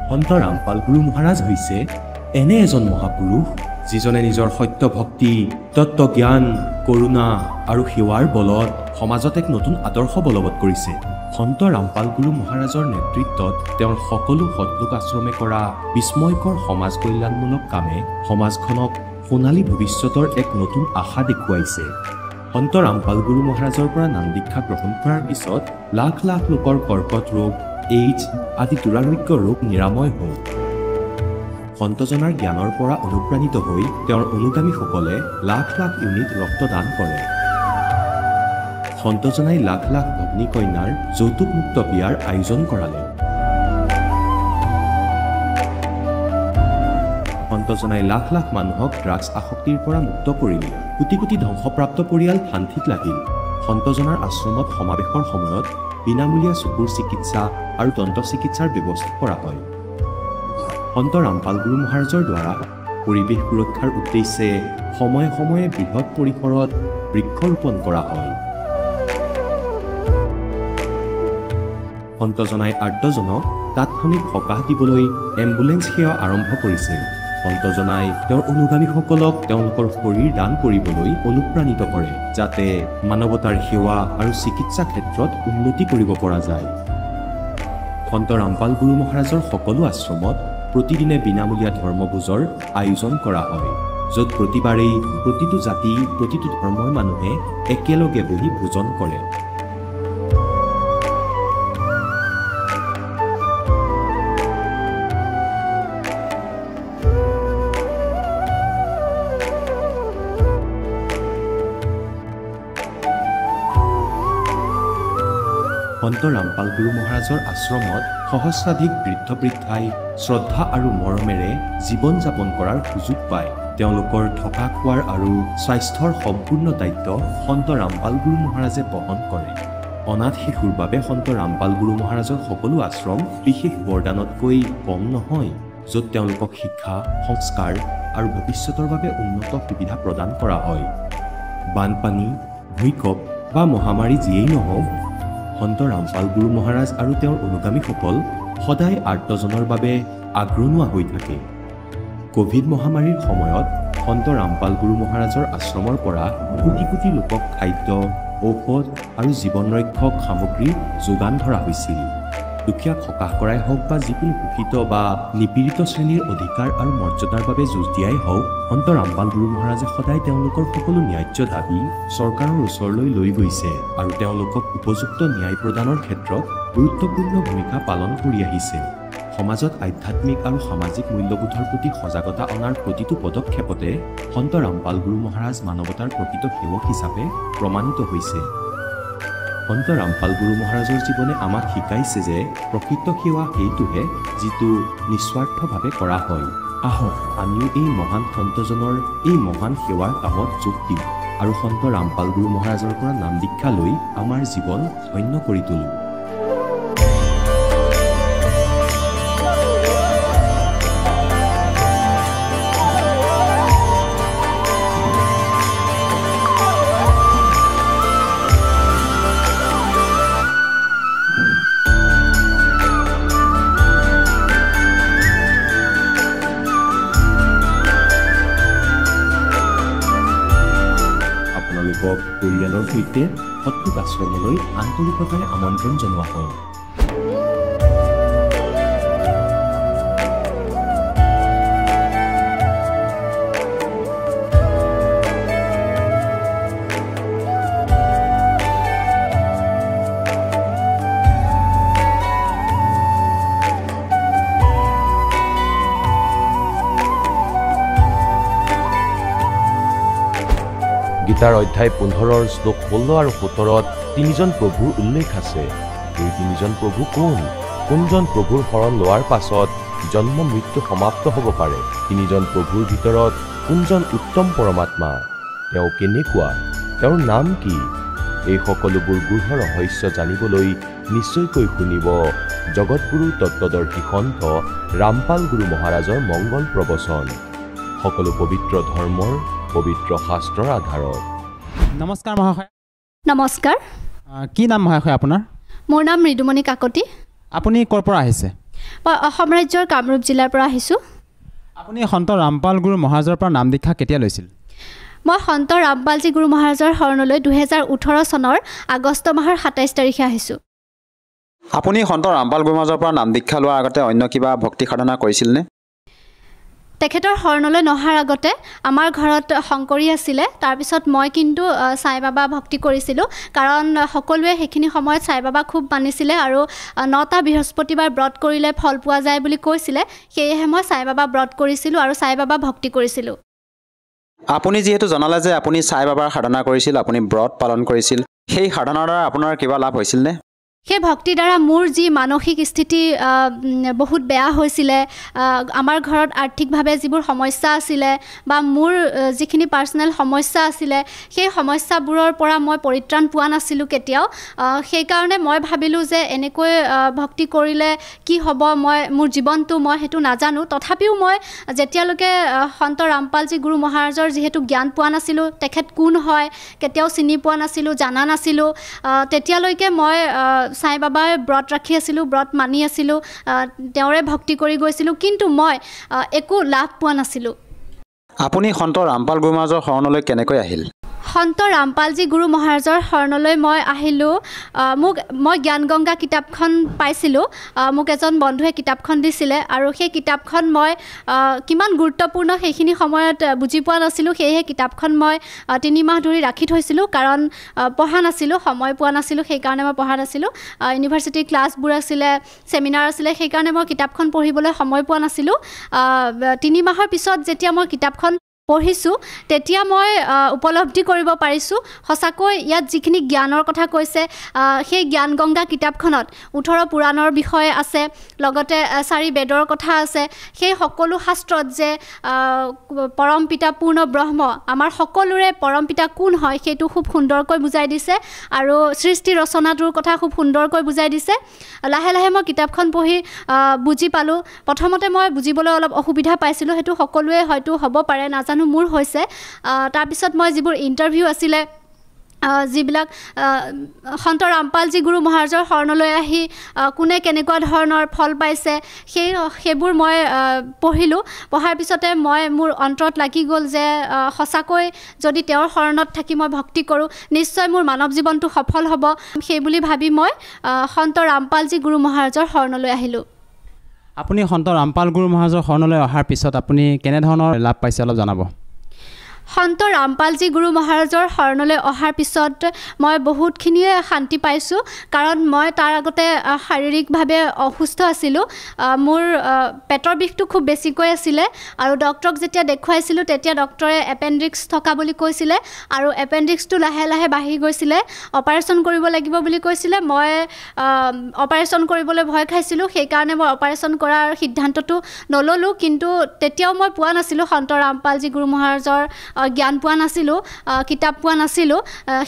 সন্ত ৰামপাল গুৰু মহাৰাজ হৈছে এনে এজন মহাপুৰুষ যিজনে নিজৰ সত্য ভক্তি, তত্ত্ব জ্ঞান, কৰুণা আৰু সেৱাৰ বলত সমাজত এক নতুন আদৰ্শ বলবৎ কৰিছে। সন্ত ৰামপাল গুৰু মহাৰাজৰ নেতৃত্বত তেওঁৰ সকলো সৎলোক আশ্ৰমে কৰা বিস্ময়কৰ সমাজ কল্যাণমূলক কামে সমাজখনক সোণালী ভৱিষ্যতৰ এক নতুন আশা দেখুৱাইছে। সন্ত ৰামপাল গুৰু মহাৰাজৰ পৰা নাম দীক্ষা গ্ৰহণ কৰাৰ পিছত লাখ লাখ লোকৰ কৰ্কট ৰোগ, এইডছ আদি দুৰাৰোগ্য ৰোগ নিৰাময় হ'ল। সন্তজনাৰ জ্ঞানৰ পৰা অনুপ্ৰাণিত হৈ তেওঁৰ অনুগামীসকলে লাখ লাখ ইউনিট ৰক্তদান কৰে। সন্তজনাই লাখ লাখ ভগ্নী কন্যাৰ যৌতুকমুক্ত বিয়াৰ আয়োজন কৰালে। সন্তজনাই লাখ লাখ মানুহক ড্ৰাগছ আসক্তিৰ পৰা মুক্ত কৰিলে। কোটি কোটি ধ্বংসপ্ৰাপ্ত পৰিয়াল শান্তিত লাগিল। সন্তজনাৰ আশ্ৰমত সমাৱেশৰ সময়ত বিনামূলীয়া চকুৰ চিকিৎসা আৰু দন্ত চিকিৎসাৰ ব্যৱস্থা কৰা হয়। সন্ত ৰামপাল গুৰু মহাৰাজৰ দ্বাৰা পৰিৱেশ সুৰক্ষাৰ উদ্দেশ্যে সময়ে সময়ে বৃহৎ পৰিসৰত বৃক্ষৰোপণ কৰা হয়। সন্তজনাই আৰ্তজনক তাৎক্ষণিক সকাহ দিবলৈ এম্বুলেন্স সেৱা আৰম্ভ কৰিছিল। সন্তজনাই তেওঁৰ অনুগামীসকলক তেওঁলোকৰ শৰীৰ দান কৰিবলৈ অনুপ্ৰাণিত কৰে, যাতে মানৱতাৰ সেৱা আৰু চিকিৎসা ক্ষেত্ৰত উন্নতি কৰিব পৰা যায়। সন্ত ৰামপাল গুৰু মহাৰাজৰ সকলো আশ্ৰমত প্ৰতিদিনে বিনামূলীয়া ধৰ্মভোজৰ আয়োজন কৰা হয়, য'ত প্ৰতিবাৰেই প্ৰতিটো জাতি, প্ৰতিটো ধৰ্মৰ মানুহে একেলগে বহি ভোজন কৰে। সন্ত ৰামপাল গুৰু মহাৰাজৰ আশ্ৰমত সহস্ৰাধিক বৃদ্ধ বৃদ্ধাই শ্ৰদ্ধা আৰু মৰমেৰে জীৱন যাপন কৰাৰ সুযোগ পায়। তেওঁলোকৰ থকা খোৱাৰ আৰু স্বাস্থ্যৰ সম্পূৰ্ণ দায়িত্ব সন্ত ৰামপাল গুৰু মহাৰাজে বহন কৰে। অনাথ শিশুৰ বাবে সন্ত ৰামপাল গুৰু মহাৰাজৰ সকলো আশ্ৰম বিশেষ বৰদানতকৈ কম নহয়, য'ত তেওঁলোকক শিক্ষা, সংস্কাৰ আৰু ভৱিষ্যতৰ বাবে উন্নত সুবিধা প্ৰদান কৰা হয়। বানপানী, ভূঁইকঁপ বা মহামাৰী যিয়েই নহওক, সন্ত ৰামপাল গুৰু মহাৰাজ আৰু তেওঁৰ অনুগামীসকল সদায় আৰ্তজনৰ বাবে আগ্ৰনোৱা হৈ থাকে। কোভিড মহামাৰীৰ সময়ত সন্ত ৰামপাল গুৰু মহাৰাজৰ আশ্ৰমৰ পৰা কোটি কোটি লোকক খাদ্য, ঔষধ আৰু জীৱন ৰক্ষক সামগ্ৰী যোগান ধৰা হৈছিল। দুখীয়াক সকাহ কৰাই হওক বা যিকোনো শোষিত বা নিপীড়িত শ্ৰেণীৰ অধিকাৰ আৰু মৰ্যাদাৰ বাবে যুঁজ দিয়াই হওক, সন্ত ৰামপাল গুৰু মহাৰাজে সদায় তেওঁলোকৰ সকলো ন্যায্য দাবী চৰকাৰৰ ওচৰলৈ লৈ গৈছে আৰু তেওঁলোকক উপযুক্ত ন্যায় প্ৰদানৰ ক্ষেত্ৰত গুৰুত্বপূৰ্ণ ভূমিকা পালন কৰি আহিছে। সমাজত আধ্যাত্মিক আৰু সামাজিক মূল্যবোধৰ প্ৰতি সজাগতা অনাৰ প্ৰতিটো পদক্ষেপতে সন্ত ৰামপাল গুৰু মহাৰাজ মানৱতাৰ প্ৰকৃত সেৱক হিচাপে প্ৰমাণিত হৈছে। সন্ত ৰামপাল গুৰু মহাৰাজৰ জীৱনে আমাক শিকাইছে যে প্ৰকৃত সেৱা সেইটোহে যিটো নিস্বাৰ্থভাৱে কৰা হয়। আহক আমিও এই মহান সন্তজনৰ এই মহান সেৱাৰ কামত যোগ দিওঁ আৰু সন্ত ৰামপাল গুৰু মহাৰাজৰ পৰা নাম দীক্ষা লৈ আমাৰ জীৱন ধন্য কৰি তোলোঁ। পৰিয়ালৰ সৈতে সৎলোক আশ্ৰমলৈ আন্তৰিকতাৰে আমন্ত্ৰণ জনোৱা হয়। গীতাৰ অধ্যায় 15 শ্লোক 16 আৰু 17 তিনিজন প্ৰভুৰ উল্লেখ আছে। এই তিনিজন প্ৰভু কোনজন প্ৰভুৰ শৰণ লোৱাৰ পাছত জন্ম মৃত্যু সমাপ্ত হ'ব পাৰে? তিনিজন প্ৰভুৰ ভিতৰত কোনজন উত্তম পৰমাত্মা? তেওঁ কেনেকুৱা? তেওঁৰ নাম কি? এই সকলোবোৰ গূঢ় ৰহস্য জানিবলৈ নিশ্চয়কৈ শুনিব জগতগুৰু তত্ত্বদৰ্শী সন্ত ৰামপাল গুৰু মহাৰাজৰ মংগল প্ৰবচন, সকলো পবিত্ৰ ধৰ্মৰ পবিত্ৰ শাস্ত্ৰৰ আধাৰত। নমস্কাৰ মহাশয়। নমস্কাৰ। কি নাম মহাশয় আপোনাৰ? মোৰ নাম মৃদুমণি কাকতি। আপুনি ক'ৰ পৰা আহিছে? মই অসম ৰাজ্যৰ কামৰূপ জিলাৰ পৰা আহিছোঁ। আপুনি সন্ত ৰামপাল গুৰু মহাৰাজৰ পৰা নাম দীক্ষা কেতিয়া লৈছিল? মই সন্ত ৰামপালজী গুৰু মহাৰাজৰ শৰণলৈ 2018 চনৰ আগষ্ট মাহৰ 27 তাৰিখে আহিছোঁ। আপুনি সন্ত ৰামপাল গুৰু মহাৰাজৰ পৰা নাম দীক্ষা লোৱাৰ আগতে অন্য কিবা ভক্তি সাধনা কৰিছিলনে? তেখেতৰ শৰণলৈ নহাৰ আগতে আমাৰ ঘৰত শংকৰী আছিলে। তাৰপিছত মই কিন্তু সাই বাবা ভক্তি কৰিছিলোঁ, কাৰণ সকলোৱে সেইখিনি সময়ত সাই বাবা খুব মানিছিলে আৰু 9টা বৃহস্পতিবাৰ ব্ৰত কৰিলে ফল পোৱা যায় বুলি কৈছিলে। সেয়েহে মই সাই বাবা ব্ৰত কৰিছিলোঁ আৰু সাই বাবা ভক্তি কৰিছিলোঁ। আপুনি যিহেতু জনালে যে আপুনি সাই বাবাৰ সাধনা কৰিছিল, আপুনি ব্ৰত পালন কৰিছিল, সেই সাধনাৰ দ্বাৰা আপোনাৰ কিবা লাভ হৈছিলনে? সেই ভক্তিৰ দ্বাৰা মোৰ যি মানসিক স্থিতি বহুত বেয়া হৈছিলে, আমাৰ ঘৰত আৰ্থিকভাৱে যিবোৰ সমস্যা আছিলে বা মোৰ যিখিনি পাৰ্চনেল সমস্যা আছিলে, সেই সমস্যাবোৰৰ পৰা মই পৰিত্ৰাণ পোৱা নাছিলোঁ কেতিয়াও। সেইকাৰণে মই ভাবিলোঁ যে এনেকৈ ভক্তি কৰিলে কি হ'ব, মোৰ জীৱনটো মই সেইটো নাজানো। তথাপিও মই যেতিয়ালৈকে সন্ত ৰামপালজী গুৰু মহাৰাজৰ যিহেতু জ্ঞান পোৱা নাছিলোঁ, তেখেত কোন হয় কেতিয়াও চিনি পোৱা নাছিলোঁ, জানা নাছিলোঁ, তেতিয়ালৈকে মই সাই বাবাৰ ব্ৰত ৰাখি আছিলোঁ, ব্ৰত মানি আছিলোঁ, তেওঁৰে ভক্তি কৰি গৈছিলোঁ, কিন্তু মই একো লাভ পোৱা নাছিলোঁ। আপুনি সন্ত ৰামপাল গুৰু মহাৰাজৰ শৰণলৈ কেনেকৈ আহিল? সন্ত ৰামপালজী গুৰু মহাৰাজৰ শৰণলৈ মই আহিলোঁ। মই জ্ঞান গংগা কিতাপখন পাইছিলোঁ, মোক এজন বন্ধুৱে কিতাপখন দিছিলে আৰু সেই কিতাপখন মই কিমান গুৰুত্বপূৰ্ণ সেইখিনি সময়ত বুজি পোৱা নাছিলোঁ। সেয়েহে কিতাপখন মই 3 মাহ ধৰি ৰাখি থৈছিলোঁ, কাৰণ পঢ়া নাছিলোঁ, সময় পোৱা নাছিলোঁ, সেইকাৰণে মই পঢ়া নাছিলোঁ। ইউনিভাৰ্চিটিৰ ক্লাছবোৰ আছিলে, ছেমিনাৰ আছিলে, সেইকাৰণে মই কিতাপখন পঢ়িবলৈ সময় পোৱা নাছিলোঁ। 3 মাহৰ পিছত যেতিয়া মই কিতাপখন পঢ়িছোঁ, তেতিয়া মই উপলব্ধি কৰিব পাৰিছোঁ সঁচাকৈ ইয়াত যিখিনি জ্ঞানৰ কথা কৈছে, সেই জ্ঞান গংগা কিতাপখনত 18 পুৰাণৰ বিষয়ে আছে, লগতে 4 বেদৰ কথা আছে। সেই সকলো শাস্ত্ৰত যে পৰম পিতা পূৰ্ণ ব্ৰহ্ম, আমাৰ সকলোৰে পৰম পিতা কোন হয় সেইটো খুব সুন্দৰকৈ বুজাই দিছে আৰু সৃষ্টি ৰচনাটোৰ কথা খুব সুন্দৰকৈ বুজাই দিছে। লাহে লাহে মই কিতাপখন পঢ়ি বুজি পালোঁ। প্ৰথমতে মই বুজিবলৈ অলপ অসুবিধা পাইছিলোঁ, সেইটো সকলোৱে হয়তো হ'ব পাৰে, নাজানো, মোৰ হৈছে। তাৰপিছত মই যিবোৰ ইণ্টাৰভিউ আছিলে, যিবিলাক সন্ত ৰামপালজী গুৰু মহাৰাজৰ শৰণলৈ আহি কোনে কেনেকুৱা ধৰণৰ ফল পাইছে, সেইবোৰ মই পঢ়িলোঁ। পঢ়াৰ পিছতে মোৰ অন্তৰত লাগি গ'ল যে সঁচাকৈ যদি তেওঁৰ শৰণত থাকি মই ভক্তি কৰোঁ, নিশ্চয় মোৰ মানৱ জীৱনটো সফল হ'ব। সেই বুলি ভাবি মই সন্ত ৰামপালজী গুৰু মহাৰাজৰ শৰণলৈ আহিলোঁ। আপুনি সন্ত ৰামপাল গুৰু মহাৰাজৰ শৰণলৈ অহাৰ পিছত আপুনি কেনেধৰণৰ লাভ পাইছে অলপ জনাব। সন্ত ৰামপালজী গুৰু মহাৰাজৰ শৰণলৈ অহাৰ পিছত মই বহুতখিনিয়ে শান্তি পাইছোঁ, কাৰণ মই তাৰ আগতে শাৰীৰিকভাৱে অসুস্থ আছিলোঁ। মোৰ পেটৰ বিষটো খুব বেছিকৈ আছিলে আৰু ডক্টৰক যেতিয়া দেখুৱাইছিলোঁ তেতিয়া ডক্টৰে এপেণ্ডিক্স থকা বুলি কৈছিলে আৰু এপেণ্ডিক্সটো লাহে লাহে বাঢ়ি গৈছিলে, অপাৰেশ্যন কৰিব লাগিব বুলি কৈছিলে। মই অপাৰেশ্যন কৰিবলৈ ভয় খাইছিলোঁ, সেইকাৰণে মই অপাৰেশ্যন কৰাৰ সিদ্ধান্তটো নল'লোঁ। কিন্তু তেতিয়াও মই পোৱা নাছিলোঁ সন্ত ৰামপালজী গুৰু মহাৰাজৰ জ্ঞান পোৱা নাছিলোঁ, কিতাপ পোৱা নাছিলোঁ,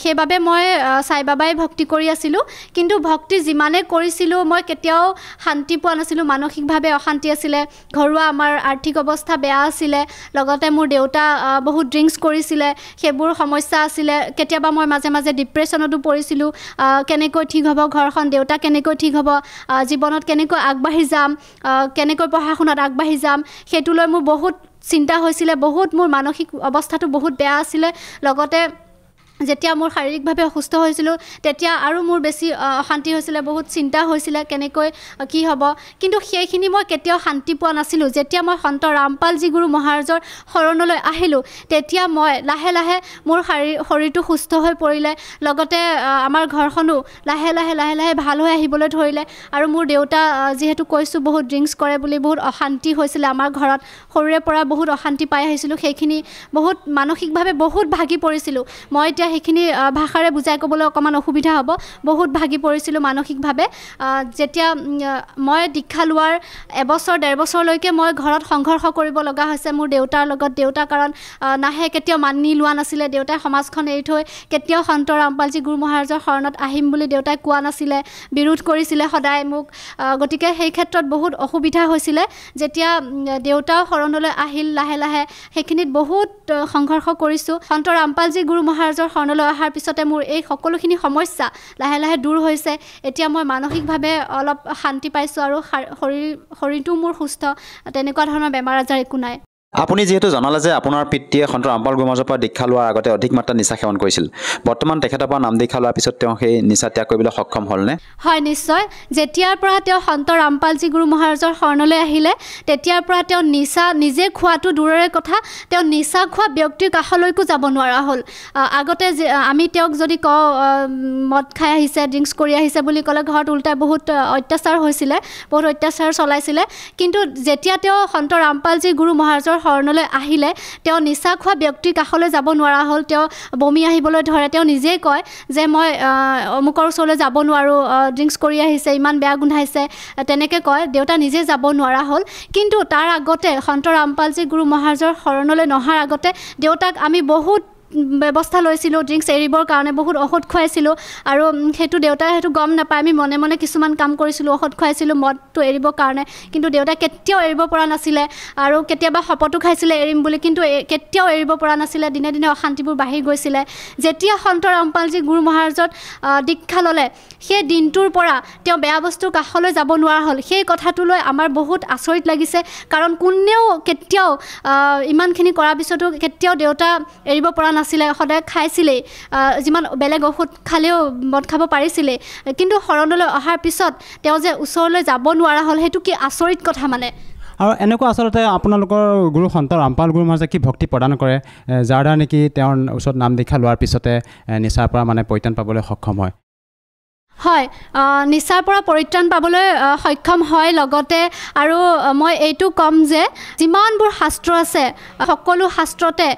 সেইবাবে মই সাই বাবাই ভক্তি কৰি আছিলোঁ। কিন্তু ভক্তি যিমানে কৰিছিলোঁ মই কেতিয়াও শান্তি পোৱা নাছিলোঁ, মানসিকভাৱে অশান্তি আছিলে। ঘৰুৱা আমাৰ আৰ্থিক অৱস্থা বেয়া আছিলে, লগতে মোৰ দেউতা বহুত ড্ৰিংকছ কৰিছিলে, সেইবোৰ সমস্যা আছিলে। কেতিয়াবা মই মাজে মাজে ডিপ্ৰেশ্যনতো পৰিছিলোঁ, কেনেকৈ ঠিক হ'ব ঘৰখন, দেউতা কেনেকৈ ঠিক হ'ব, জীৱনত কেনেকৈ আগবাঢ়ি যাম, কেনেকৈ পঢ়া শুনাত আগবাঢ়ি যাম, সেইটো লৈ মোৰ বহুত চিন্তা হৈছিলে। মোৰ মানসিক অৱস্থাটো বহুত বেয়া আছিলে। লগতে যেতিয়া মোৰ শাৰীৰিকভাৱে অসুস্থ হৈছিলোঁ তেতিয়া আৰু মোৰ বেছি অশান্তি হৈছিলে, বহুত চিন্তা হৈছিলে কেনেকৈ কি হ'ব। কিন্তু সেইখিনি মই কেতিয়াও শান্তি পোৱা নাছিলোঁ। যেতিয়া মই সন্ত ৰামপালজী গুৰু মহাৰাজৰ শৰণলৈ আহিলোঁ তেতিয়া মই লাহে লাহে মোৰ শৰীৰটো সুস্থ হৈ পৰিলে, লগতে আমাৰ ঘৰখনো লাহে লাহে ভাল হৈ আহিবলৈ ধৰিলে। আৰু মোৰ দেউতা যিহেতু কৈছোঁ বহুত ড্ৰিংকছ কৰে বুলি, বহুত অশান্তি হৈছিলে আমাৰ ঘৰত, সৰুৰে পৰা বহুত অশান্তি পাই আহিছিলোঁ। সেইখিনি বহুত মানসিকভাৱে বহুত ভাগি পৰিছিলোঁ। মই এতিয়া সেইখিনি ভাষাৰে বুজাই ক'বলৈ অকণমান অসুবিধা হ'ব, বহুত ভাগি পৰিছিলোঁ মানসিকভাৱে। যেতিয়া মই দীক্ষা লোৱাৰ 1-1.5 বছৰলৈকে মই ঘৰত সংঘৰ্ষ কৰিব লগা হৈছে মোৰ দেউতাৰ লগত। দেউতা কাৰণ নাহে, কেতিয়াও মানি লোৱা নাছিলে। দেউতাই সমাজখন এৰি থৈ কেতিয়াও সন্ত ৰামপালজী গুৰু মহাৰাজৰ শৰণত আহিম বুলি দেউতাই কোৱা নাছিলে, বিৰোধ কৰিছিলে সদায় মোক। গতিকে সেই ক্ষেত্ৰত বহুত অসুবিধা হৈছিলে। যেতিয়া দেউতাও শৰণলৈ আহিল লাহে লাহে, সেইখিনিত বহুত সংঘৰ্ষ কৰিছোঁ। সন্ত ৰামপালজী গুৰু মহাৰাজৰ শৰণলৈ অহাৰ পিছতে মোৰ এই সকলোখিনি সমস্যা লাহে লাহে দূৰ হৈছে এতিয়া মই মানসিকভাৱে অলপ শান্তি পাইছোঁ আৰু শৰীৰটো মোৰ সুস্থ তেনেকুৱা ধৰণৰ বেমাৰ আজাৰ একো নাই আপুনি যেহেতু জনালে যে আপোনাৰ পিতৃয়ে সন্ত ৰামপাল গুৰু মহাৰাজৰ পৰা দীক্ষা লোৱাৰ আগতে অধিক মাত্ৰা নিচা সেৱন কৰিছিল বৰ্তমান তেখেতৰ পৰা নাম দীক্ষা লোৱাৰ পিছত তেওঁ সেই নিচা ত্যাগ কৰিবলৈ সক্ষম হ'লনে হয় নিশ্চয় যেতিয়াৰ পৰা তেওঁ সন্ত ৰামপালজী গুৰু মহাৰাজৰ শৰণলৈ আহিলে তেতিয়াৰ পৰা তেওঁ নিচা নিজে খোৱাটো দূৰৰে কথা তেওঁ নিচা খোৱা ব্যক্তিৰ কাষলৈকো যাব নোৱাৰা হ'ল আগতে আমি তেওঁক যদি কওঁ মদ খাই আহিছে ড্ৰিংকছ কৰি আহিছে বুলি ক'লে ঘৰত উল্টাই বহুত অত্যাচাৰ হৈছিলে বহুত অত্যাচাৰ চলাইছিলে কিন্তু যেতিয়া তেওঁ সন্ত ৰামপালজী গুৰু মহাৰাজৰ শৰণলৈ আহিলে তেওঁ নিচা খোৱা ব্যক্তিৰ কাষলৈ যাব নোৱাৰা হ'ল তেওঁ বমি আহিবলৈ ধৰে তেওঁ নিজেই কয় যে মই অমুকৰ ওচৰলৈ যাব নোৱাৰোঁ ড্ৰিংকছ কৰি আহিছে ইমান বেয়া গোন্ধাইছে তেনেকৈ কয় দেউতা নিজে যাব নোৱাৰা হ'ল কিন্তু তাৰ আগতে সন্ত ৰামপালজী গুৰু মহাৰাজৰ শৰণলৈ নহাৰ আগতে দেউতাক আমি বহুত ব্যৱস্থা লৈছিলোঁ ড্ৰিংকছ এৰিবৰ কাৰণে বহুত ঔষধ খুৱাইছিলোঁ আৰু সেইটো দেউতাই সেইটো গম নাপায় আমি মনে মনে কিছুমান কাম কৰিছিলোঁ ঔষধ খুৱাইছিলোঁ মদটো এৰিবৰ কাৰণে কিন্তু দেউতাই কেতিয়াও এৰিব পৰা নাছিলে আৰু কেতিয়াবা শপতো খাইছিলে এৰিম বুলি কিন্তু কেতিয়াও এৰিব পৰা নাছিলে দিনে দিনে অশান্তিবোৰ বাঢ়ি গৈছিলে যেতিয়া সন্ত ৰামপালজী গুৰু মহাৰাজত দীক্ষা ল'লে সেই দিনটোৰ পৰা তেওঁ বেয়া বস্তুৰ কাষলৈ যাব নোৱাৰা হ'ল সেই কথাটোলৈ আমাৰ বহুত আচৰিত লাগিছে কাৰণ কোনেও কেতিয়াও ইমানখিনি কৰাৰ পিছতো কেতিয়াও দেউতা এৰিব পৰা নাছিলে সদায় খাইছিলেই যিমান বেলেগ ঔষধ খালেও মদ খাব পাৰিছিলে কিন্তু শৰণলৈ অহাৰ পিছত তেওঁ যে ওচৰলৈ যাব নোৱাৰা হ'ল সেইটো কি আচৰিত কথা মানে আৰু এনেকুৱা আচলতে আপোনালোকৰ গুৰু সন্ত ৰামপাল গুৰু মহাৰাজে কি ভক্তি প্ৰদান কৰে যাৰ দ্বাৰা নেকি তেওঁৰ ওচৰত নাম দীক্ষা লোৱাৰ পিছতে নিচাৰ পৰা মানে পৰিত্ৰাণ পাবলৈ সক্ষম হয় হয় নিচাৰ পৰা পৰিত্ৰাণ পাবলৈ সক্ষম হয় লগতে আৰু মই এইটো ক'ম যে যিমানবোৰ শাস্ত্ৰ আছে সকলো শাস্ত্ৰতে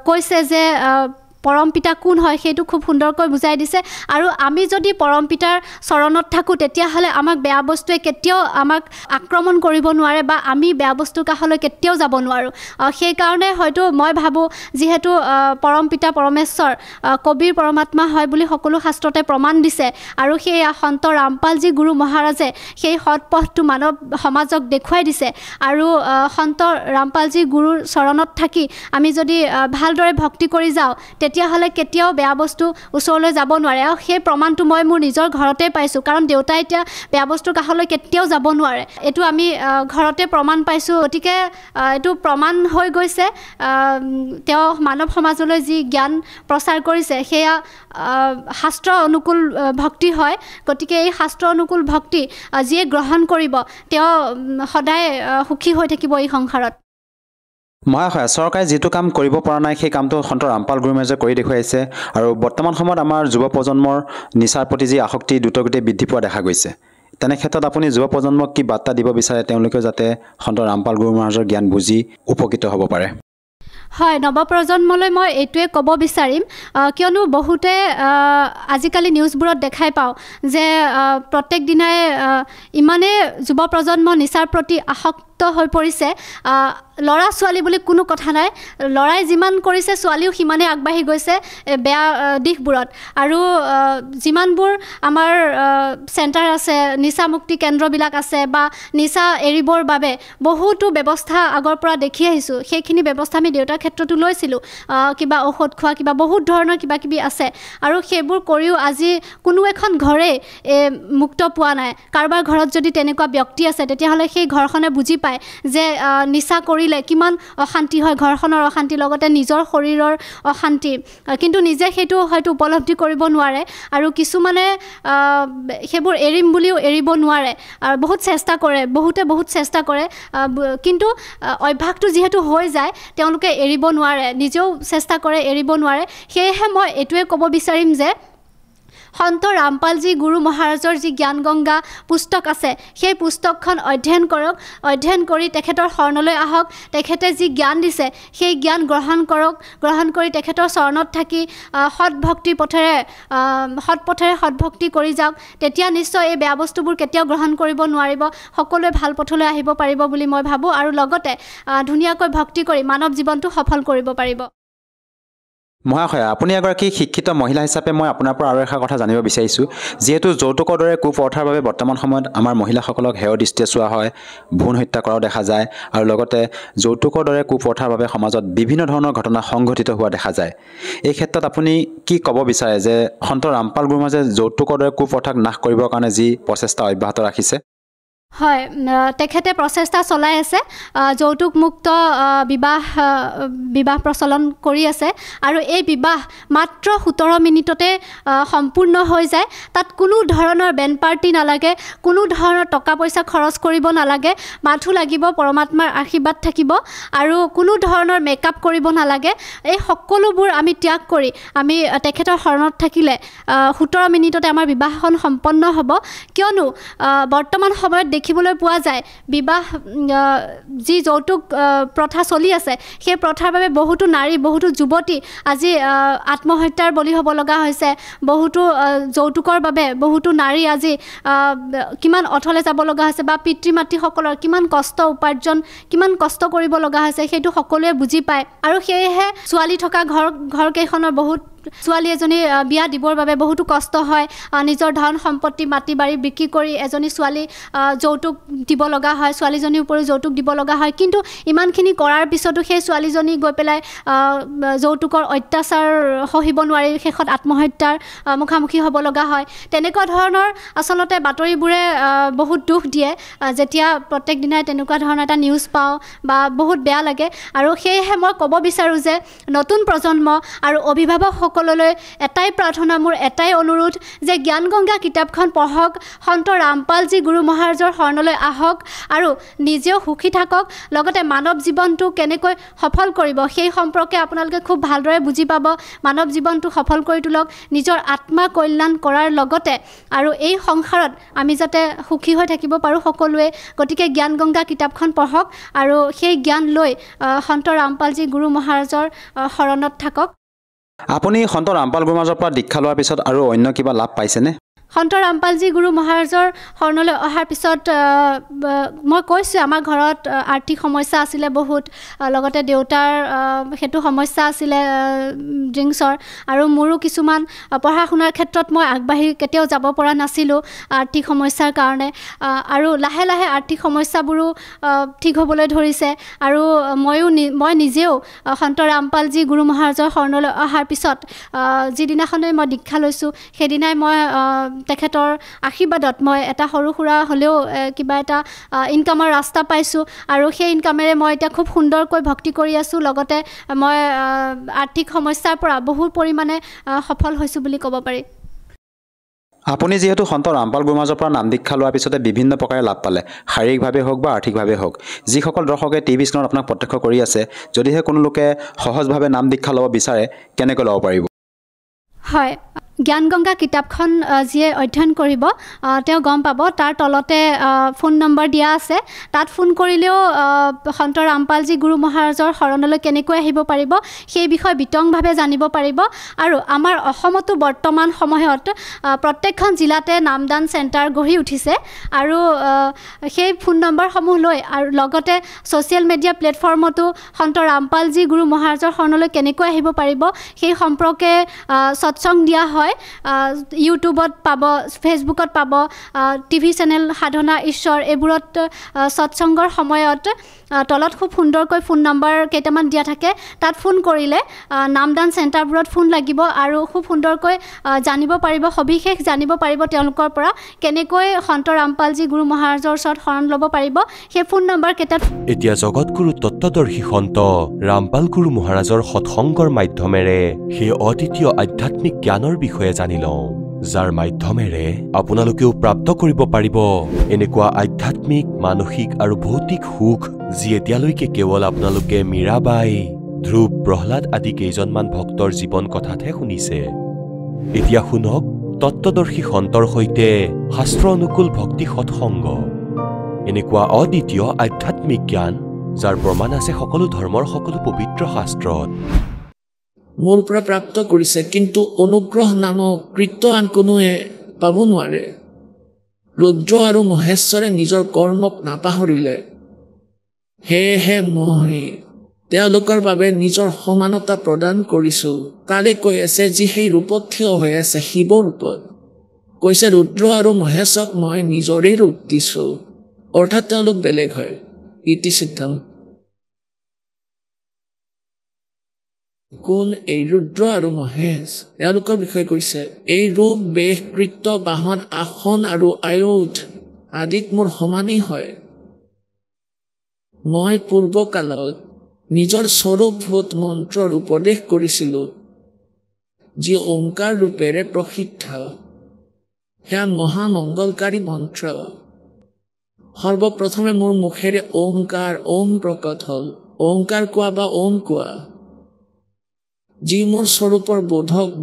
কৈছে যে পৰম পিতা কোন হয় সেইটো খুব সুন্দৰকৈ বুজাই দিছে আৰু আমি যদি পৰম পিতাৰ চৰণত থাকোঁ তেতিয়াহ'লে আমাক বেয়া বস্তুৱে কেতিয়াও আমাক আক্ৰমণ কৰিব নোৱাৰে বা আমি বেয়া বস্তুৰ কাষলৈ কেতিয়াও যাব নোৱাৰোঁ সেইকাৰণে হয়তো মই ভাবোঁ যিহেতু পৰম পিতা পৰমেশ্বৰ কবিৰ পৰমাত্মা হয় বুলি সকলো শাস্ত্ৰতে প্ৰমাণ দিছে আৰু সেই সন্ত ৰামপালজী গুৰু মহাৰাজে সেই সৎ পথটো মানৱ সমাজক দেখুৱাই দিছে আৰু সন্ত ৰামপালজী গুৰুৰ চৰণত থাকি আমি যদি ভালদৰে ভক্তি কৰি যাওঁ তেতিয়াহ'লে কেতিয়াও বেয়া বস্তু ওচৰলৈ যাব নোৱাৰে আৰু সেই প্ৰমাণটো মই মোৰ নিজৰ ঘৰতে পাইছোঁ কাৰণ দেউতাই এতিয়া বেয়া বস্তুৰ কাষলৈ কেতিয়াও যাব নোৱাৰে এইটো আমি ঘৰতে প্ৰমাণ পাইছোঁ গতিকে এইটো প্ৰমাণ হৈ গৈছে তেওঁ মানৱ সমাজলৈ যি জ্ঞান প্ৰচাৰ কৰিছে সেয়া শাস্ত্ৰ অনুকূল ভক্তি হয় গতিকে এই শাস্ত্ৰ অনুকূল ভক্তি যিয়ে গ্ৰহণ কৰিব তেওঁ সদায় সুখী হৈ থাকিব এই সংসাৰত মহাশয় চৰকাৰে যিটো কাম কৰিব পৰা নাই সেই কামটো সন্ত ৰামপাল গুৰু মহাৰাজে কৰি দেখুৱাইছে আৰু বৰ্তমান সময়ত আমাৰ যুৱ প্ৰজন্মৰ নিচাৰ প্ৰতি যি আসক্তি দ্ৰুতগতিত বৃদ্ধি পোৱা দেখা গৈছে তেনে ক্ষেত্ৰত আপুনি যুৱ প্ৰজন্মক কি বাৰ্তা দিব বিচাৰে তেওঁলোকেও যাতে সন্ত ৰামপাল গুৰু মহাৰাজৰ জ্ঞান বুজি উপকৃত হ'ব পাৰে হয় নৱপ্ৰজন্মলৈ মই এইটোৱে ক'ব বিচাৰিম কিয়নো বহুতে আজিকালি নিউজবোৰত দেখাই পাওঁ যে প্ৰত্যেক দিনাই ইমানেই যুৱ প্ৰজন্ম নিচাৰ প্ৰতি আসক্ত হৈ পৰিছে ল'ৰা ছোৱালী বুলি কোনো কথা নাই ল'ৰাই যিমান কৰিছে ছোৱালীও সিমানেই আগবাঢ়ি গৈছে বেয়া দিশবোৰত আৰু যিমানবোৰ আমাৰ চেণ্টাৰ আছে নিচামুক্তি কেন্দ্ৰবিলাক আছে বা নিচা এৰিবৰ বাবে বহুতো ব্যৱস্থা আগৰ পৰা দেখি আহিছোঁ সেইখিনি ব্যৱস্থা আমি দেউতাৰ ক্ষেত্ৰতো লৈছিলোঁ কিবা ঔষধ খোৱা কিবা বহুত ধৰণৰ কিবা কিবি আছে আৰু সেইবোৰ কৰিও আজি কোনো এখন ঘৰেই মুক্ত পোৱা নাই কাৰোবাৰ ঘৰত যদি তেনেকুৱা ব্যক্তি আছে তেতিয়াহ'লে সেই ঘৰখনে বুজি পায় যে নিচা কৰিলে কিমান অশান্তি হয় ঘৰখনৰ অশান্তি লগতে নিজৰ শৰীৰৰ অশান্তি কিন্তু নিজে সেইটো হয়তো উপলব্ধি কৰিব নোৱাৰে আৰু কিছুমানে সেইবোৰ এৰিম বুলিও এৰিব নোৱাৰে আৰু বহুত চেষ্টা কৰে কিন্তু অভ্যাসটো যিহেতু হৈ যায় তেওঁলোকে এৰিব নোৱাৰে নিজেও চেষ্টা কৰে এৰিব নোৱাৰে সেয়েহে মই এইটোৱে ক'ব বিচাৰিম যে সন্ত ৰামপালজী গুৰু মহাৰাজৰ যি জ্ঞান গংগা পুস্তক আছে সেই পুস্তকখন অধ্যয়ন কৰক অধ্যয়ন কৰি তেখেতৰ শৰণলৈ আহক তেখেতে যি জ্ঞান দিছে সেই জ্ঞান গ্ৰহণ কৰি তেখেতৰ চৰণত থাকি সৎ পথেৰে সৎভক্তি কৰি যাওক তেতিয়া নিশ্চয় এই বেয়া বস্তুবোৰ কেতিয়াও গ্ৰহণ কৰিব নোৱাৰিব সকলোৱে ভাল পথলৈ আহিব পাৰিব বুলি মই ভাবোঁ আৰু লগতে ধুনীয়াকৈ ভক্তি কৰি মানৱ জীৱনটো সফল কৰিব পাৰিব মহাশয়া, আপুনি এগৰাকী শিক্ষিত মহিলা হিচাপে মই আপোনাৰ পৰা আৰু এষাৰ কথা জানিব বিচাৰিছোঁ। যিহেতু যৌতুকৰ দৰে কুপ্ৰথাৰ বাবে বৰ্তমান সময়ত আমাৰ মহিলাসকলক হেয় দৃষ্টিৰে চোৱা হয়, ভ্ৰূণ হত্যা কৰাও দেখা যায়, আৰু লগতে যৌতুকৰ দৰে কুপ্ৰথাৰ বাবে সমাজত বিভিন্ন ধৰণৰ ঘটনা সংঘটিত হোৱা দেখা যায়। এই ক্ষেত্ৰত আপুনি কি ক'ব বিচাৰে যে সন্ত ৰামপাল গুৰুমহাৰাজে যৌতুকৰ দৰে কুপ্ৰথাক নাশ কৰিবৰ কাৰণে যি প্ৰচেষ্টা অব্যাহত ৰাখিছে? হয়, তেখেতে প্ৰচেষ্টা চলাই আছে, যৌতুকমুক্ত বিবাহ প্ৰচলন কৰি আছে, আৰু এই বিবাহ মাত্ৰ 17 মিনিটতে সম্পূৰ্ণ হৈ যায়। তাত কোনো ধৰণৰ বেণ্ড পাৰ্টি নালাগে, কোনো ধৰণৰ টকা পইচা খৰচ কৰিব নালাগে, মাথো লাগিব পৰমাত্মাৰ আশীৰ্বাদ থাকিব, আৰু কোনো ধৰণৰ মেকআপ কৰিব নালাগে। এই সকলোবোৰ আমি ত্যাগ কৰি আমি তেখেতৰ শৰণত থাকিলে 17 মিনিটতে আমাৰ বিবাহখন সম্পন্ন হ'ব। কিয়নো বৰ্তমান সময়ত দেখিবলৈ পোৱা যায় বিবাহ যি যৌতুক প্ৰথা চলি আছে, সেই প্ৰথাৰ বাবে বহুতো নাৰী, বহুতো যুৱতী আজি আত্মহত্যাৰ বলি হ'ব লগা হৈছে। বহুতো যৌতুকৰ বাবে বহুতো নাৰী আজি কিমান অথলে যাব লগা হৈছে, বা পিতৃ মাতৃসকলৰ কিমান কষ্ট উপাৰ্জন, কিমান কষ্ট কৰিব লগা হৈছে, সেইটো সকলোৱে বুজি পায়। আৰু সেয়েহে ছোৱালী থকা ঘৰকেইখনৰ বহুত ছোৱালী এজনী বিয়া দিবৰ বাবে বহুতো কষ্ট হয়। নিজৰ ধন সম্পত্তি মাটি বাৰী বিক্ৰী কৰি এজনী ছোৱালী যৌতুক দিব লগা হয়, ছোৱালীজনীৰ উপৰিও যৌতুক দিব লগা হয়। কিন্তু ইমানখিনি কৰাৰ পিছতো সেই ছোৱালীজনী গৈ পেলাই যৌতুকৰ অত্যাচাৰ সহিব নোৱাৰি শেষত আত্মহত্যাৰ মুখামুখি হ'ব লগা হয়। তেনেকুৱা ধৰণৰ আচলতে বাতৰিবোৰে বহুত দুখ দিয়ে, যেতিয়া প্ৰত্যেক দিনাই তেনেকুৱা ধৰণৰ এটা নিউজ পাওঁ, বা বহুত বেয়া লাগে। আৰু সেয়েহে মই ক'ব বিচাৰোঁ যে নতুন প্ৰজন্ম আৰু অভিভাৱকসকললৈ এটাই প্ৰাৰ্থনা, মোৰ এটাই অনুৰোধ যে জ্ঞানগংগা কিতাপখন পঢ়ক, সন্ত ৰামপালজী গুৰু মহাৰাজৰ শৰণলৈ আহক, আৰু নিজেও সুখী থাকক, লগতে মানৱ জীৱনটো কেনেকৈ সফল কৰিব সেই সম্পৰ্কে আপোনালোকে খুব ভালদৰে বুজি পাব। মানৱ জীৱনটো সফল কৰি তোলক, নিজৰ আত্মা কল্যাণ কৰাৰ লগতে, আৰু এই সংসাৰত আমি যাতে সুখী হৈ থাকিব পাৰোঁ সকলোৱে। গতিকে জ্ঞানগংগা কিতাপখন পঢ়ক, আৰু সেই জ্ঞান লৈ সন্ত ৰামপালজী গুৰু মহাৰাজৰ শৰণত থাকক। আপুনি সন্ত ৰামপাল গুৰুমহাৰাজৰ পৰা দীক্ষা লোৱাৰ পিছত আৰু অন্য কিবা লাভ পাইছেনে? সন্ত ৰামপালজী গুৰু মহাৰাজৰ শৰণলৈ অহাৰ পিছত মই কৈছোঁ, আমাৰ ঘৰত আৰ্থিক সমস্যা আছিলে বহুত, লগতে দেউতাৰ সেইটো সমস্যা আছিলে ড্ৰিংকছৰ, আৰু মোৰো কিছুমান পঢ়া শুনাৰ ক্ষেত্ৰত মই আগবাঢ়ি কেতিয়াও যাব পৰা নাছিলোঁ আৰ্থিক সমস্যাৰ কাৰণে। আৰু লাহে লাহে আৰ্থিক সমস্যাবোৰো ঠিক হ'বলৈ ধৰিছে, আৰু মই নিজেও সন্ত ৰামপালজী গুৰু মহাৰাজৰ শৰণলৈ অহাৰ পিছত যিদিনাখনেই মই দীক্ষা লৈছোঁ, সেইদিনাই মই তেখেতৰ আশীৰ্বাদত মই এটা সৰু সুৰা হ'লেও কিবা এটা ইনকামৰ ৰাস্তা পাইছোঁ, আৰু সেই ইনকামেৰে মই এতিয়া খুব সুন্দৰকৈ ভক্তি কৰি আছোঁ। লগতে মই আৰ্থিক সমস্যাৰ পৰা বহু পৰিমাণে সফল হৈছোঁ বুলি ক'ব পাৰি। আপুনি যিহেতু সন্ত ৰামপাল গুৰুমহাৰাজৰ পৰা নাম দীক্ষা লোৱাৰ পিছতে বিভিন্ন প্ৰকাৰে লাভ পালে, শাৰীৰিকভাৱে হওক বা আৰ্থিকভাৱে হওক, যিসকল দৰ্শকে টিভি স্ক্ৰীণত আপোনাক প্ৰত্যক্ষ কৰি আছে, যদিহে কোনো লোকে সহজভাৱে নাম দীক্ষা ল'ব বিচাৰে, কেনেকৈ ল'ব পাৰিব? হয়, জ্ঞানগংগা কিতাপখন যিয়ে অধ্যয়ন কৰিব তেওঁ গম পাব, তাৰ তলতে ফোন নম্বৰ দিয়া আছে। তাত ফোন কৰিলেও সন্ত ৰামপালজী গুৰু মহাৰাজৰ শৰণলৈ কেনেকৈ আহিব পাৰিব সেই বিষয়ে বিতংভাৱে জানিব পাৰিব। আৰু আমাৰ অসমতো বৰ্তমান সময়ত প্ৰত্যেকখন জিলাতে নামদান চেণ্টাৰ গঢ়ি উঠিছে, আৰু সেই ফোন নম্বৰসমূহ লৈ, আৰু লগতে ছ'চিয়েল মিডিয়া প্লেটফৰ্মতো সন্ত ৰামপালজী গুৰু মহাৰাজৰ শৰণলৈ কেনেকৈ আহিব পাৰিব সেই সম্পৰ্কে সৎসং দিয়া হয়। ইউটিউবত পাব, ফেচবুকত পাব, টিভি চেনেল সাধনা ঈশ্বৰ এইবোৰত সৎসংগৰ সময়ত তলত খুব সুন্দৰকৈ ফোন নম্বৰ কেইটামান দিয়া থাকে। তাত ফোন কৰিলে নামদান চেণ্টাৰবোৰত ফোন লাগিব, আৰু খুব সুন্দৰকৈ জানিব পাৰিব, সবিশেষ জানিব পাৰিব তেওঁলোকৰ পৰা কেনেকৈ সন্ত ৰামপালজী গুৰু মহাৰাজৰ ওচৰত শৰণ ল'ব পাৰিব। সেই ফোন নম্বৰ কেইটাত এতিয়া জগতগুৰু তত্ত্বদৰ্শী সন্ত ৰামপাল গুৰু মহাৰাজৰ সৎসংগৰ মাধ্যমেৰে সেই অদ্বিতীয় আধ্যাত্মিক জ্ঞানৰ বিষয়ে জানি লওঁ, যাৰ মাধ্যমেৰে আপোনালোকেও প্ৰাপ্ত কৰিব পাৰিব এনেকুৱা আধ্যাত্মিক, মানসিক আৰু ভৌতিক সুখ, যি এতিয়ালৈকে কেৱল আপোনালোকে মীৰাবাই, ধ্ৰুৱ, প্ৰহ্লাদ আদি কেইজনমান ভক্তৰ জীৱন কথাতহে শুনিছে। এতিয়া শুনক তত্ত্বদৰ্শী সন্তৰ সৈতে শাস্ত্ৰ অনুকূল ভক্তি সৎসংগ, এনেকুৱা অদ্বিতীয় আধ্যাত্মিক জ্ঞান, যাৰ প্ৰমাণ আছে সকলো ধৰ্মৰ সকলো পবিত্ৰ শাস্ত্ৰত। মোৰ পৰা প্ৰাপ্ত কৰিছে, কিন্তু অনুগ্ৰহ নামক কৃত্য আন কোনোৱে পাব নোৱাৰে। ৰুদ্ৰ আৰু মহেশ্বৰে নিজৰ কৰ্মক নাপাহৰিলে, সেয়েহে মই তেওঁলোকৰ বাবে নিজৰ সমানতা প্ৰদান কৰিছোঁ কালে কৈ আছে যি সেই ৰূপত থিয় হৈ আছে শিৱ ৰূপত কৈছে ৰুদ্ৰ আৰু মহেশক মই নিজৰে ৰূপ দিছোঁ অৰ্থাৎ তেওঁলোক বেলেগ হয় ইতি সিদ্ধম কোন এই ৰুদ্ৰ আৰু মহেশ এওঁলোকৰ বিষয়ে কৈছে এই ৰূপ বেশ কৃত্য বাহন আসন আৰু আয়ুধ আদিত মোৰ সমানেই হয় মই পূৰ্বকালত নিজৰ স্বৰূপভূত মন্ত্ৰৰ উপদেশ কৰিছিলোঁ যি ওংকাৰ ৰূপেৰে প্ৰসিদ্ধ সেয়া মহামংগলকাৰী মন্ত্ৰ সৰ্বপ্ৰথমে মোৰ মুখেৰে ওংকাৰ ওম প্ৰকট হ'ল ওংকাৰ কোৱা বা ওম কোৱা যি মোৰ স্বৰূপৰ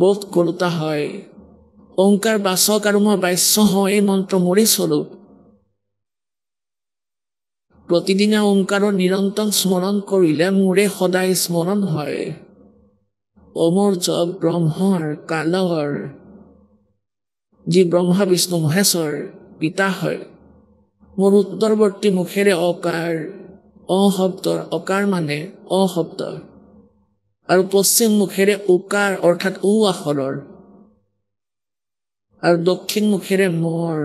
বোধ কৰোতা হয় ওংকাৰ বাচক আৰু মই বাস্য হওঁ এই মন্ত্ৰ মোৰেই স্বৰূপ প্ৰতিদিনে ওংকাৰৰ নিৰন্তৰ স্মৰণ কৰিলে মোৰে সদায় স্মৰণ হয় ওমৰ জপ ব্ৰহ্মৰ কালৰ যি ব্ৰহ্মা বিষ্ণু মহেশ্বৰ পিতা হয় মোৰ উত্তৰৱৰ্তী মুখেৰে অকাৰ অশব্দৰ অকাৰ মানে অশব্দ আৰু পশ্চিম মুখেৰে উকাৰ অৰ্থাৎ উ আখৰৰ আৰু দক্ষিণ মুখেৰে মৰ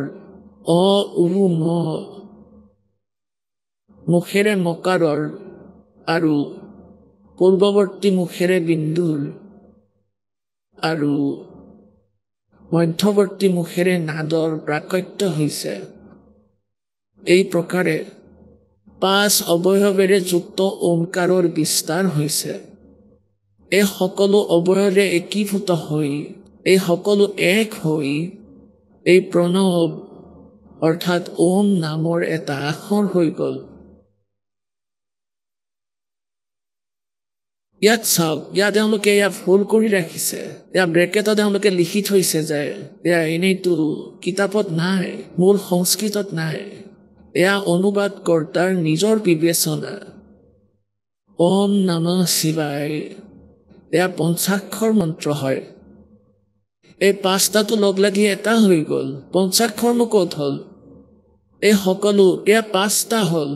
ম মুখেৰে মকাৰৰ আৰু পূৰ্বৱৰ্তী মুখেৰে বিন্দুৰ আৰু মধ্যৱৰ্তী মুখেৰে নাদৰ প্ৰাকট্য হৈছে এই প্ৰকাৰে 5 অৱয়ৱেৰে যুক্ত ওমকাৰৰ বিস্তাৰ হৈছে এই সকলো অৱয়ৱেৰে একীভূত হৈ এই সকলো এক হৈ এই প্ৰণৱ অৰ্থাৎ ওম নামৰ এটা আখৰ হৈ গ'ল ইয়াত চাওক ইয়াত তেওঁলোকে ভুল কৰি ৰাখিছে ইয়াত ব্ৰেকেটত তেওঁলোকে লিখি থৈছে যে এয়া এনেইতো কিতাপত নাই মূল সংস্কৃতত নাই এয়া অনুবাদ কৰ্তাৰ নিজৰ বিবেচনা ওম নমঃ শিৱায় এয়া পঞ্চাক্ষৰ মন্ত্ৰ হয় এই 5টাটো লগ লাগি এটা হৈ গ'ল পঞ্চাক্ষৰনো ক'ত হ'ল এই সকলো এয়া 5টা হ'ল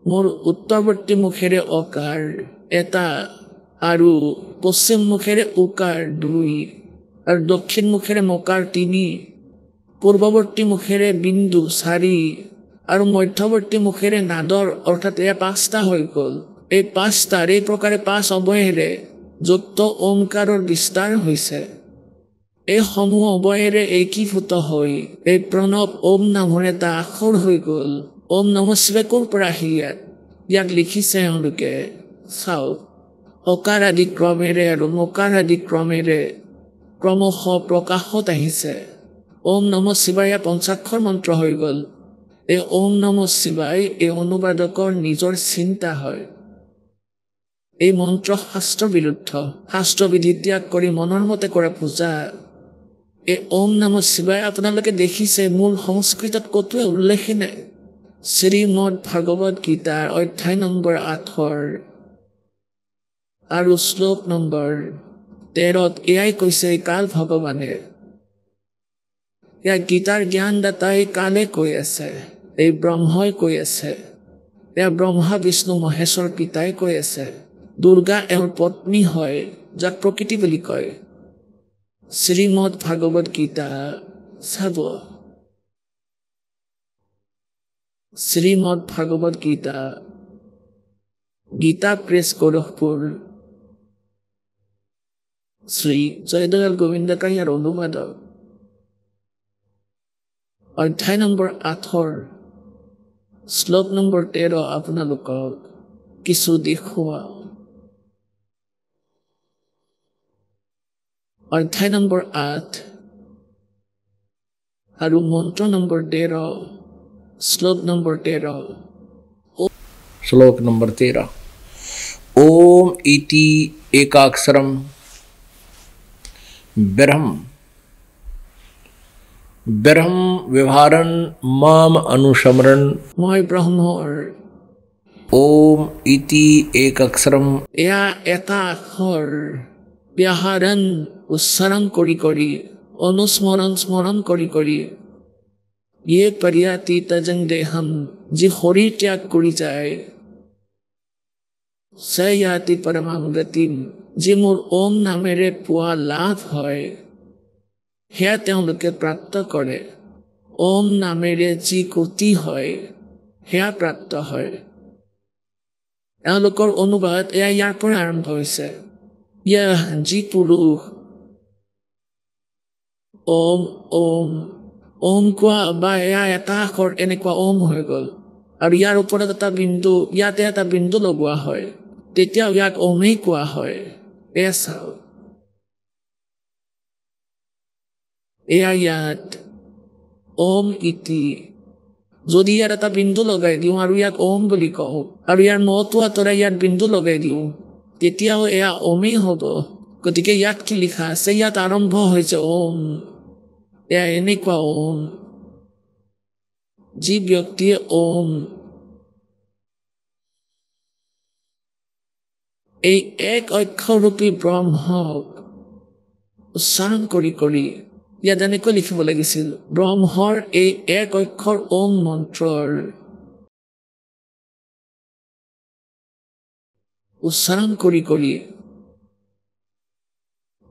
মোৰ উত্তৰৱৰ্তী মুখেৰে অকাৰ এটা আৰু পশ্চিম মুখেৰে উকাৰ 2 আৰু দক্ষিণ মুখেৰে মকাৰ 3 পূৰ্বৱৰ্তী মুখেৰে বিন্দু 4 আৰু মধ্যৱৰ্তী মুখেৰে নাদৰ অৰ্থাৎ এয়া 5টা হৈ গ'ল এই 5টাৰ এই প্ৰকাৰে 5 অৱয়ৱেৰে যুক্ত ওমকাৰৰ বিস্তাৰ হৈছে এই সমূহ অৱয়ৱেৰে একীভূত হৈ এই প্ৰণৱ ওম নামৰ এটা আখৰ হৈ গ'ল ওম নমঃ শিৱায় কোন পৰা আহিল ইয়াক লিখিছে এওঁলোকে চাওক অকাৰ আদি ক্ৰমেৰে আৰু মকাৰ আদি ক্ৰমেৰে ক্ৰমশ প্ৰকাশত আহিছে ওম নমঃ শিৱায় পঞ্চাক্ষৰ মন্ত্ৰ হৈ গ'ল এই ওম নমঃ শিৱায় এই অনুবাদকৰ নিজৰ চিন্তা হয় এই মন্ত্ৰ শাস্ত্ৰ বিৰুদ্ধ শাস্ত্ৰবিধি ত্যাগ কৰি মনৰ মতে কৰা পূজা এই ওম নমঃ শিৱায় আপোনালোকে দেখিছে মূল সংস্কৃতত ক'তোৱে উল্লেখেই নাই শ্ৰীমদ ভাগৱত গীতাৰ অধ্যায় নম্বৰ 8 আৰু শ্লোক নম্বৰ 13 এয়াই কৈছে কাল ভগৱানে এয়া গীতাৰ জ্ঞানদাতাই কালে কৈ আছে এই ব্ৰহ্মই কৈ আছে এয়া ব্ৰহ্মা বিষ্ণু মহেশ্বৰ পিতাই কৈ আছে দুৰ্গা এওঁৰ পত্নী হয় যাক প্ৰকৃতি বুলি কয় শ্ৰীমদ ভাগৱত গীতা চাব শ্ৰীমদ ভাগৱত গীতা গীতা প্ৰেছ গোৰখপুৰ শ্ৰী জয়দয়াল গোবিন্দকাৰীৰ অনুবাদক অধ্যায় নম্বৰ 8 শ্লোক নম্বৰ 13 আপোনালোকক কিছু দেখুৱাও অধ্যায় নম্বৰ 8 আৰু মন্ত্ৰ নম্বৰ 13 শ্লোক নম্বৰ 13 श्लोक नंबर 13 ओम इति एकाक्षरम ब्रह्म ब्रह्म व्यवहारन माम अनुसमरण মই ব্ৰহ্মৰ ओम इति एकाक्षरम এয়া এটা আখৰ ব্যাহাৰণ উচ্চাৰণ কৰি কৰি অনুস্মৰণ স্মৰণ কৰি কৰি ये परियाति तजंग देहम যি শৰীৰ ত্যাগ কৰি যায় সয়াতি পৰমাং গতিম, যি মোৰ ওম নামেৰে পোৱা লাভ হয় সেয়া তেওঁলোকে প্ৰাপ্ত কৰে। ওম নামেৰে যি গতি হয় সেয়া প্ৰাপ্ত হয়। এওঁলোকৰ অনুবাদ এয়া ইয়াৰ পৰা আৰম্ভ হৈছে। যি পুৰুষ ওম ওম ওম কোৱা বা এয়া এটা আখৰ এনেকুৱা ওম হৈ গ'ল আৰু ইয়াৰ ওপৰত এটা বিন্দু, ইয়াতে এটা বিন্দু লগোৱা হয়, তেতিয়াও ইয়াক ওমেই কোৱা হয়। এয়া চাও, এয়া ইয়াত ওম ইতি। যদি ইয়াত এটা বিন্দু লগাই দিওঁ আৰু ইয়াক ওম বুলি কওঁ আৰু ইয়াৰ মটো আঁতৰাই ইয়াত বিন্দু লগাই দিওঁ, তেতিয়াও এয়া ওমেই হ'ব। গতিকে ইয়াত কি লিখা আছে? ইয়াত আৰম্ভ হৈছে ওম। এয়া এনেকুৱা ওম। যি ব্যক্তিয়ে ওম এই এক অক্ষৰৰূপী ব্ৰহ্মক উচ্চাৰণ কৰি কৰি, ইয়াত এনেকৈ লিখিব লাগিছিল, ব্ৰহ্মৰ এই এক অক্ষৰ ওম মন্ত্ৰৰ উচ্চাৰণ কৰি কৰি,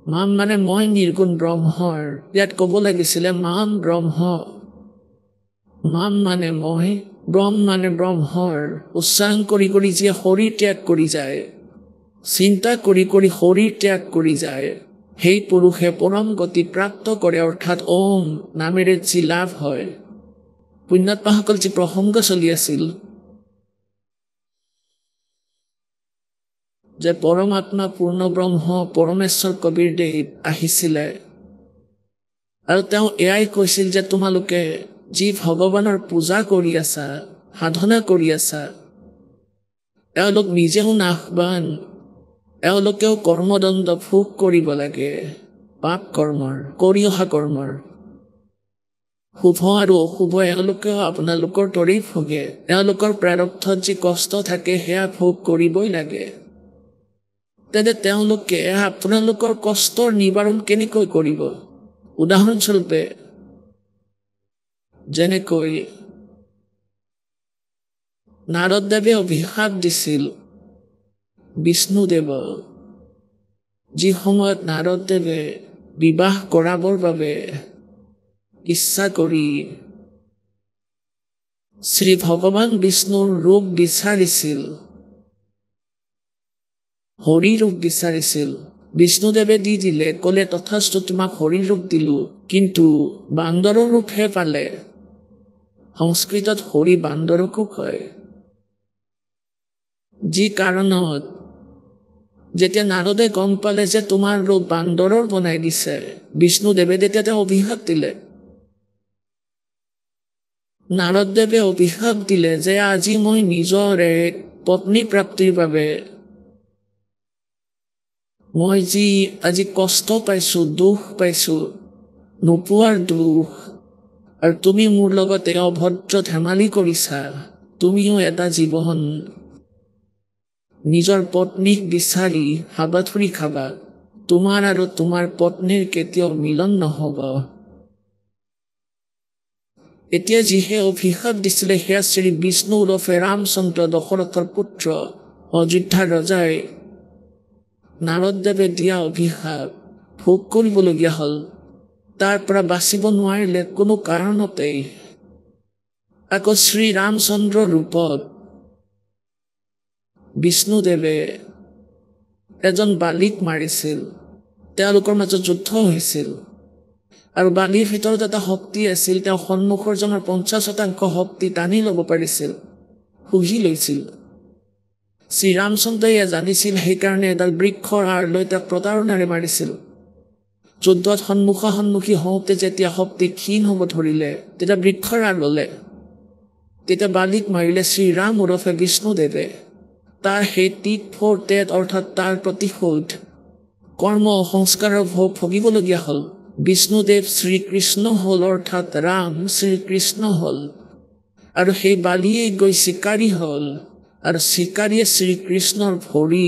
মাম মানে মই নিৰ্গুণ ব্ৰহ্মৰ, ইয়াত ক'ব লাগিছিলে মাম ব্ৰহ্ম। মাম মানে মই, ব্ৰহ্ম মানে ব্ৰহ্মৰ উচ্চাৰণ কৰি কৰি যিয়ে শৰীৰ ত্যাগ কৰি যায়, চিন্তা কৰি কৰি শৰীৰ ত্যাগ কৰি যায়, সেই পুৰুষে পৰম গতি প্ৰাপ্ত কৰে। অৰ্থাৎ ওম নামেৰে যি লাভ হয়। পুণ্যাত্মাসকল যি প্ৰসংগ চলি আছিল যে পৰমাত্মা পূৰ্ণ ব্ৰহ্ম পৰমেশ্বৰ কবীৰদেৱ আহিছিলে আৰু তেওঁ এয়াই কৈছিল যে তোমালোকে যি ভগৱানৰ পূজা কৰি আছা, সাধনা কৰি আছা, এওঁলোক নিজেও নাশবান, এওঁলোকেও কৰ্মদণ্ড ভোগ কৰিব লাগে। পাপ কৰ্মৰ, কৰি অহা কৰ্মৰ শুভ আৰু অশুভ এওঁলোকেও আপোনালোকৰ দৰেই ভোগে। এওঁলোকৰ প্ৰাৰব্ধত যি কষ্ট থাকে সেয়া ভোগ কৰিবই লাগে। তেন্তে তেওঁলোকে আপোনালোকৰ কষ্টৰ নিবাৰণ কেনেকৈ কৰিব? উদাহৰণস্বৰূপে যেনেকৈ নাৰদদেৱে অভিশাপ দিছিল বিষ্ণুদেৱক, যি সময়ত নাৰদদেৱে বিবাহ কৰাবৰ বাবে ইচ্ছা কৰি শ্ৰী ভগৱান বিষ্ণুৰ ৰূপ বিচাৰিছিল, হৰি ৰূপ বিচাৰিছিল, বিষ্ণুদেৱে দি দিলে, ক'লে তথাস্তু তোমাক হৰি ৰূপ দিলো, কিন্তু বান্দৰৰ ৰূপহে পালে। সংস্কৃতত হৰি বান্দৰকো কয়। যি কাৰণত যেতিয়া নাৰদে গম পালে যে তোমাৰ ৰূপ বান্দৰৰ বনাই দিছে, বিষ্ণুদেৱে তেতিয়া তেওঁ অভিশাপ দিলে। নাৰদদেৱে অভিশাপ দিলে যে আজি মই নিজৰ এক পত্নী প্ৰাপ্তিৰ বাবে মই যি আজি কষ্ট পাইছো, দুখ পাইছো, নোপোৱাৰ দুখ, আৰু তুমি মোৰ লগতে অভদ্ৰ ধেমালি কৰিছা, তুমিও এটা জীৱন নিজৰ পত্নীক বিচাৰি হাবাথুৰি খাবা, তোমাৰ আৰু তোমাৰ পত্নীৰ কেতিয়াও মিলন নহ'ব। এতিয়া যিহে অভিশাপ দিছিলে সেয়া শ্ৰী বিষ্ণু ওৰফে ৰামচন্দ্ৰ দশৰথৰ পুত্ৰ অযোধ্যাৰ ৰজাই নাৰদদেৱে দিয়া অভিশাপ ভোগ কৰিবলগীয়া হ'ল। তাৰ পৰা বাচিব নোৱাৰিলে কোনো কাৰণতেই। আকৌ শ্ৰী ৰামচন্দ্ৰৰ ৰূপত বিষ্ণুদেৱে এজন বালিক মাৰিছিল, তেওঁলোকৰ মাজত যুদ্ধ হৈছিল আৰু বালিৰ ভিতৰত এটা শক্তি আছিল, তেওঁ সন্মুখৰ জনৰ 50% শক্তি টানি ল'ব পাৰিছিল, শুহি লৈছিল। শ্ৰীৰামচন্দ্ৰই জানিছিল, সেইকাৰণে এডাল বৃক্ষৰ আঁৰ লৈ তেওঁক প্ৰতাৰণাৰে মাৰিছিল। যুদ্ধত সন্মুখী হওঁতে যেতিয়া শক্তি ক্ষীণ হ'ব ধৰিলে, তেতিয়া বৃক্ষৰ আঁৰ ল'লে, তেতিয়া বালিক মাৰিলে শ্ৰীৰাম ওৰফে বিষ্ণুদেৱে। তাৰ সেই টিট ফ'ৰ টেট অৰ্থাৎ তাৰ প্ৰতিশোধ কৰ্ম সংস্কাৰৰ ভোগ ভুগিবলগীয়া হ'ল। বিষ্ণুদেৱ শ্ৰীকৃষ্ণ হ'ল, অৰ্থাৎ ৰাম শ্ৰীকৃষ্ণ হ'ল, আৰু সেই বালিয়ে গৈ চিকাৰী হ'ল, আৰু চিকাৰীয়ে শ্ৰীকৃষ্ণৰ ভৰি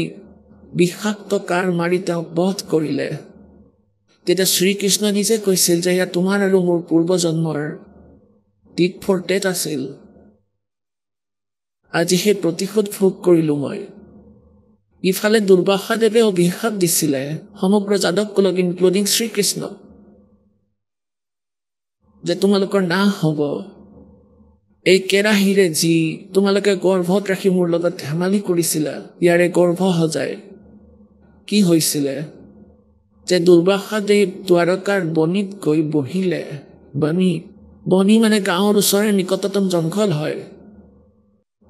বিষাক্ত কাঁড় মাৰি তেওঁক বধ কৰিলে। তেতিয়া শ্ৰীকৃষ্ণ নিজে কৈছিল যে এয়া তোমাৰ আৰু মোৰ পূৰ্বজন্মৰ টিট ফ'ৰ টেট আছিল। আজি সেই প্ৰতিশোধ ভোগ কৰিলোঁ মই। ইফালে দুৰ্বাসাদেৱে অভিশাপ দিছিলে সমগ্ৰ যাদৱকুলক ইনক্লুডিং শ্ৰীকৃষ্ণ যে তোমালোকৰ নাশ হ'ব এই কেৰাহীৰে যি তোমালোকে গৰ্ভত ৰাখি মোৰ লগত ধেমালি কৰিছিলা ইয়াৰে গৰ্ভ সজাই কি হৈছিলে যে দুৰ্বাসাদেৱ দ্বাৰকাৰ বনিত গৈ বহিলে বনি মানে গাঁৱৰ ওচৰে নিকটতম জংঘল হয়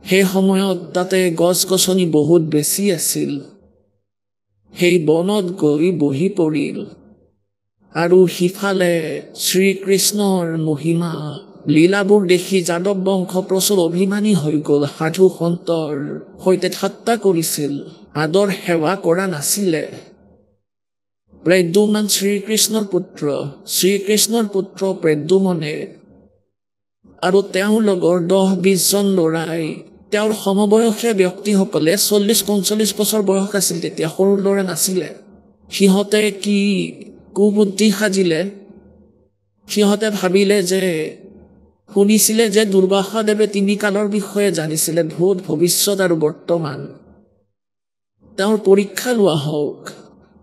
সেই সময়ত তাতে গছ গছনি বহুত বেছি আছিল সেই বনত গৈ বহি পৰিল আৰু সিফালে শ্ৰীকৃষ্ণৰ মহিমা লীলাবোৰ দেখি যাদৱ বংশ প্ৰচুৰ অভিমানী হৈ গ'ল সাধু সন্তৰ সৈতে ঠাট্টা কৰিছিল আদৰ সেৱা কৰা নাছিলে প্ৰদ্যুম্ন শ্ৰীকৃষ্ণৰ পুত্ৰ প্ৰদ্যুম্নে আৰু তেওঁৰ লগৰ 10-20 জন ল'ৰাই তেওঁৰ সমবয়সীয়া ব্যক্তিসকলে 40-45 বছৰ বয়স আছিল তেতিয়া সৰু ল'ৰা নাছিলে সিহঁতে কি কুবুদ্ধি সাজিলে সিহঁতে ভাবিলে যে শুনিছিলে যে দুৰ্বাসাদেৱে 3 কালৰ বিষয়ে জানিছিলে ভূত ভৱিষ্যত আৰু বৰ্তমান তেওঁৰ পৰীক্ষা লোৱা হওক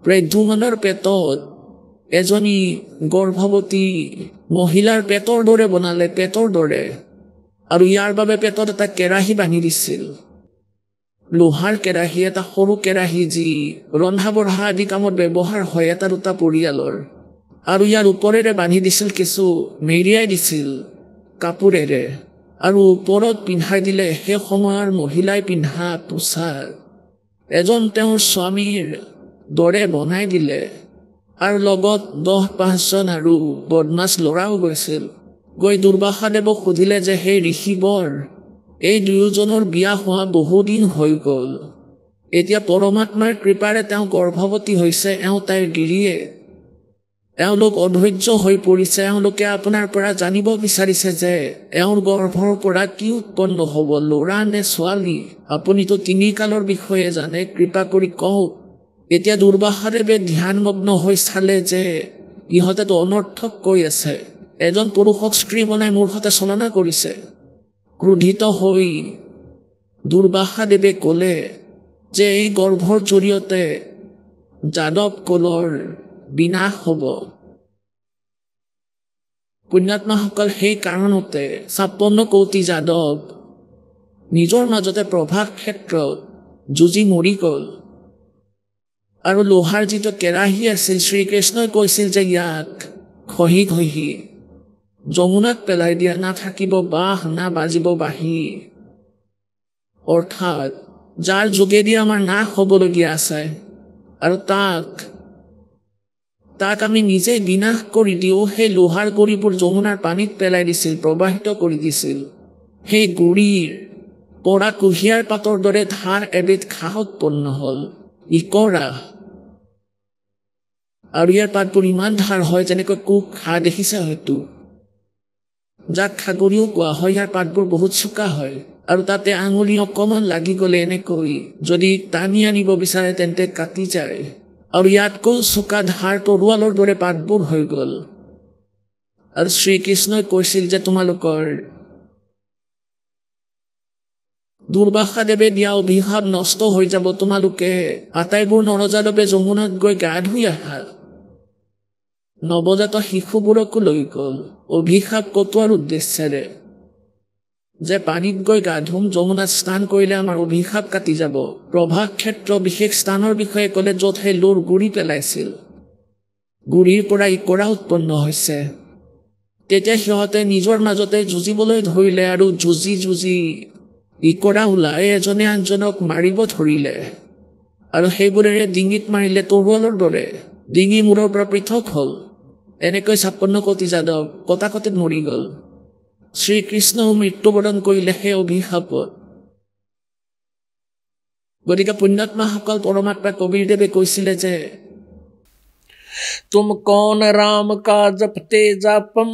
প্ৰদ্যুম্নৰ পেটত এজনী গৰ্ভৱতী মহিলাৰ পেটৰ দৰে বনালে পেটৰ দৰে আৰু ইয়াৰ বাবে পেটত এটা কেৰাহী বান্ধি দিছিল লোহাৰ কেৰাহী এটা সৰু কেৰাহী যি ৰন্ধা বঢ়া আদি কামত ব্যৱহাৰ হয় এটা দুটা পৰিয়ালৰ আৰু ইয়াৰ ওপৰেৰে বান্ধি দিছিল কিছু মেৰিয়াই দিছিল কাপোৰেৰে আৰু ওপৰত পিন্ধাই দিলে সেই সময়ৰ মহিলাই পিন্ধা পোছাক এজন তেওঁৰ স্বামীৰ দৰে বনাই দিলে আৰু লগত 10-5 জন আৰু বদমাছ ল'ৰাও গৈছিল গৈ দুৰ্বাসাদেৱক সুধিলে যে সেই ঋষিবৰ এই দুয়োজনৰ বিয়া হোৱা বহুদিন হৈ গ'ল এতিয়া পৰমাত্মাৰ কৃপাৰে তেওঁ গৰ্ভৱতী হৈছে তাইৰ গিৰিয়ে এওঁলোক অধৈৰ্য হৈ পৰিছে এওঁলোকে আপোনাৰ পৰা জানিব বিচাৰিছে যে এওঁৰ গৰ্ভৰ পৰা কি উৎপন্ন হ'ব ল'ৰা নে ছোৱালী আপুনিতো 3 কালৰ বিষয়ে জানে কৃপা কৰি কওক এতিয়া দুৰ্বাসাদেৱে ধ্যানমগ্ন হৈ চালে যে ইহঁতেতো অনৰ্থক কৈ আছে এজন পুৰুষক স্ত্ৰী বনাই মোৰ সৈতে চলনা কৰিছে ক্ৰোধিত হৈ দুৰ্বাসাদেৱে ক'লে যে এই গৰ্ভৰ জৰিয়তে যাদৱ কুলৰ বিনাশ হ'ব পুণ্যাত্মাসকল সেই কাৰণতে 56 কোটি যাদৱ নিজৰ মাজতে প্ৰভাৱ ক্ষেত্ৰত যুঁজি মৰি গ'ল আৰু লোহাৰ যিটো কেৰাহী আছিল শ্ৰীকৃষ্ণই কৈছিল যে ইয়াক খহি যমুনাত পেলাই দিয়া নাথাকিব বাঁহ না বাজিব বাঁহী অৰ্থাৎ যাৰ যোগেদি আমাৰ নাশ হ'বলগীয়া আছে আৰু তাক আমি নিজে বিনাশ কৰি দিওঁ সেই লোহাৰ গুৰিবোৰ যমুনাৰ পানীত পেলাই দিছিল প্ৰবাহিত কৰি দিছিল সেই গুৰিৰ পৰা কুঁহিয়াৰ পাতৰ দৰে ধাৰ এবিধ ঘাঁহ উৎপন্ন হ'ল ইকৰা আৰু ইয়াৰ পাতবোৰ ইমান ধাৰ হয় যেনেকৈ কুক ঘাঁহ দেখিছে হয়তো যাক খাগৰিও কোৱা হয় ইয়াৰ পাতবোৰ বহুত চোকা হয় আৰু তাতে আঙুলি অকণমান লাগি গ'লে এনেকৈ যদি টানি আনিব বিচাৰে তেন্তে কাটি যায় আৰু ইয়াতকৈ চোকা ধাৰ তৰোৱালৰ দৰে পাতবোৰ হৈ গ'ল আৰু শ্ৰীকৃষ্ণই কৈছিল যে তোমালোকৰ দুৰ্বাসাদেৱে দিয়া অভিশাপ নষ্ট হৈ যাব তোমালোকে আটাইবোৰ নৰযাদৱে যমুনাত গৈ গা ধুই আহা নৱজাত শিশুবোৰকো লৈ গ'ল অভিশাপ কটোৱাৰ উদ্দেশ্যেৰে যে পানীত গৈ গা ধুম যমুনাত স্নান কৰিলে আমাৰ অভিশাপ কাটি যাব প্ৰভাৱ ক্ষেত্ৰ বিশেষ স্থানৰ বিষয়ে ক'লে য'ত সেই লোৰ গুৰি পেলাইছিল গুৰিৰ পৰা ইকৰা উৎপন্ন হৈছে তেতিয়া সিহঁতে নিজৰ মাজতে যুঁজিবলৈ ধৰিলে আৰু যুঁজি ইকৰা ওলাই এজনে আনজনক মাৰিব ধৰিলে আৰু সেইবোৰেৰে ডিঙিত মাৰিলে তৰোৱালৰ দৰে ডিঙি মূৰৰ পৰা পৃথক হ'ল এনেকৈ 56 কোটি যাদৱ কটাকটিত মৰি গ'ল শ্ৰীকৃষ্ণও মৃত্যুবৰণ কৰিলে সেই অভিশাপত গতিকে পুণ্যাত্মাসকল পৰমাত্মা কবিৰদেৱে কৈছিলে যে तुम कौन राम का जपते जापम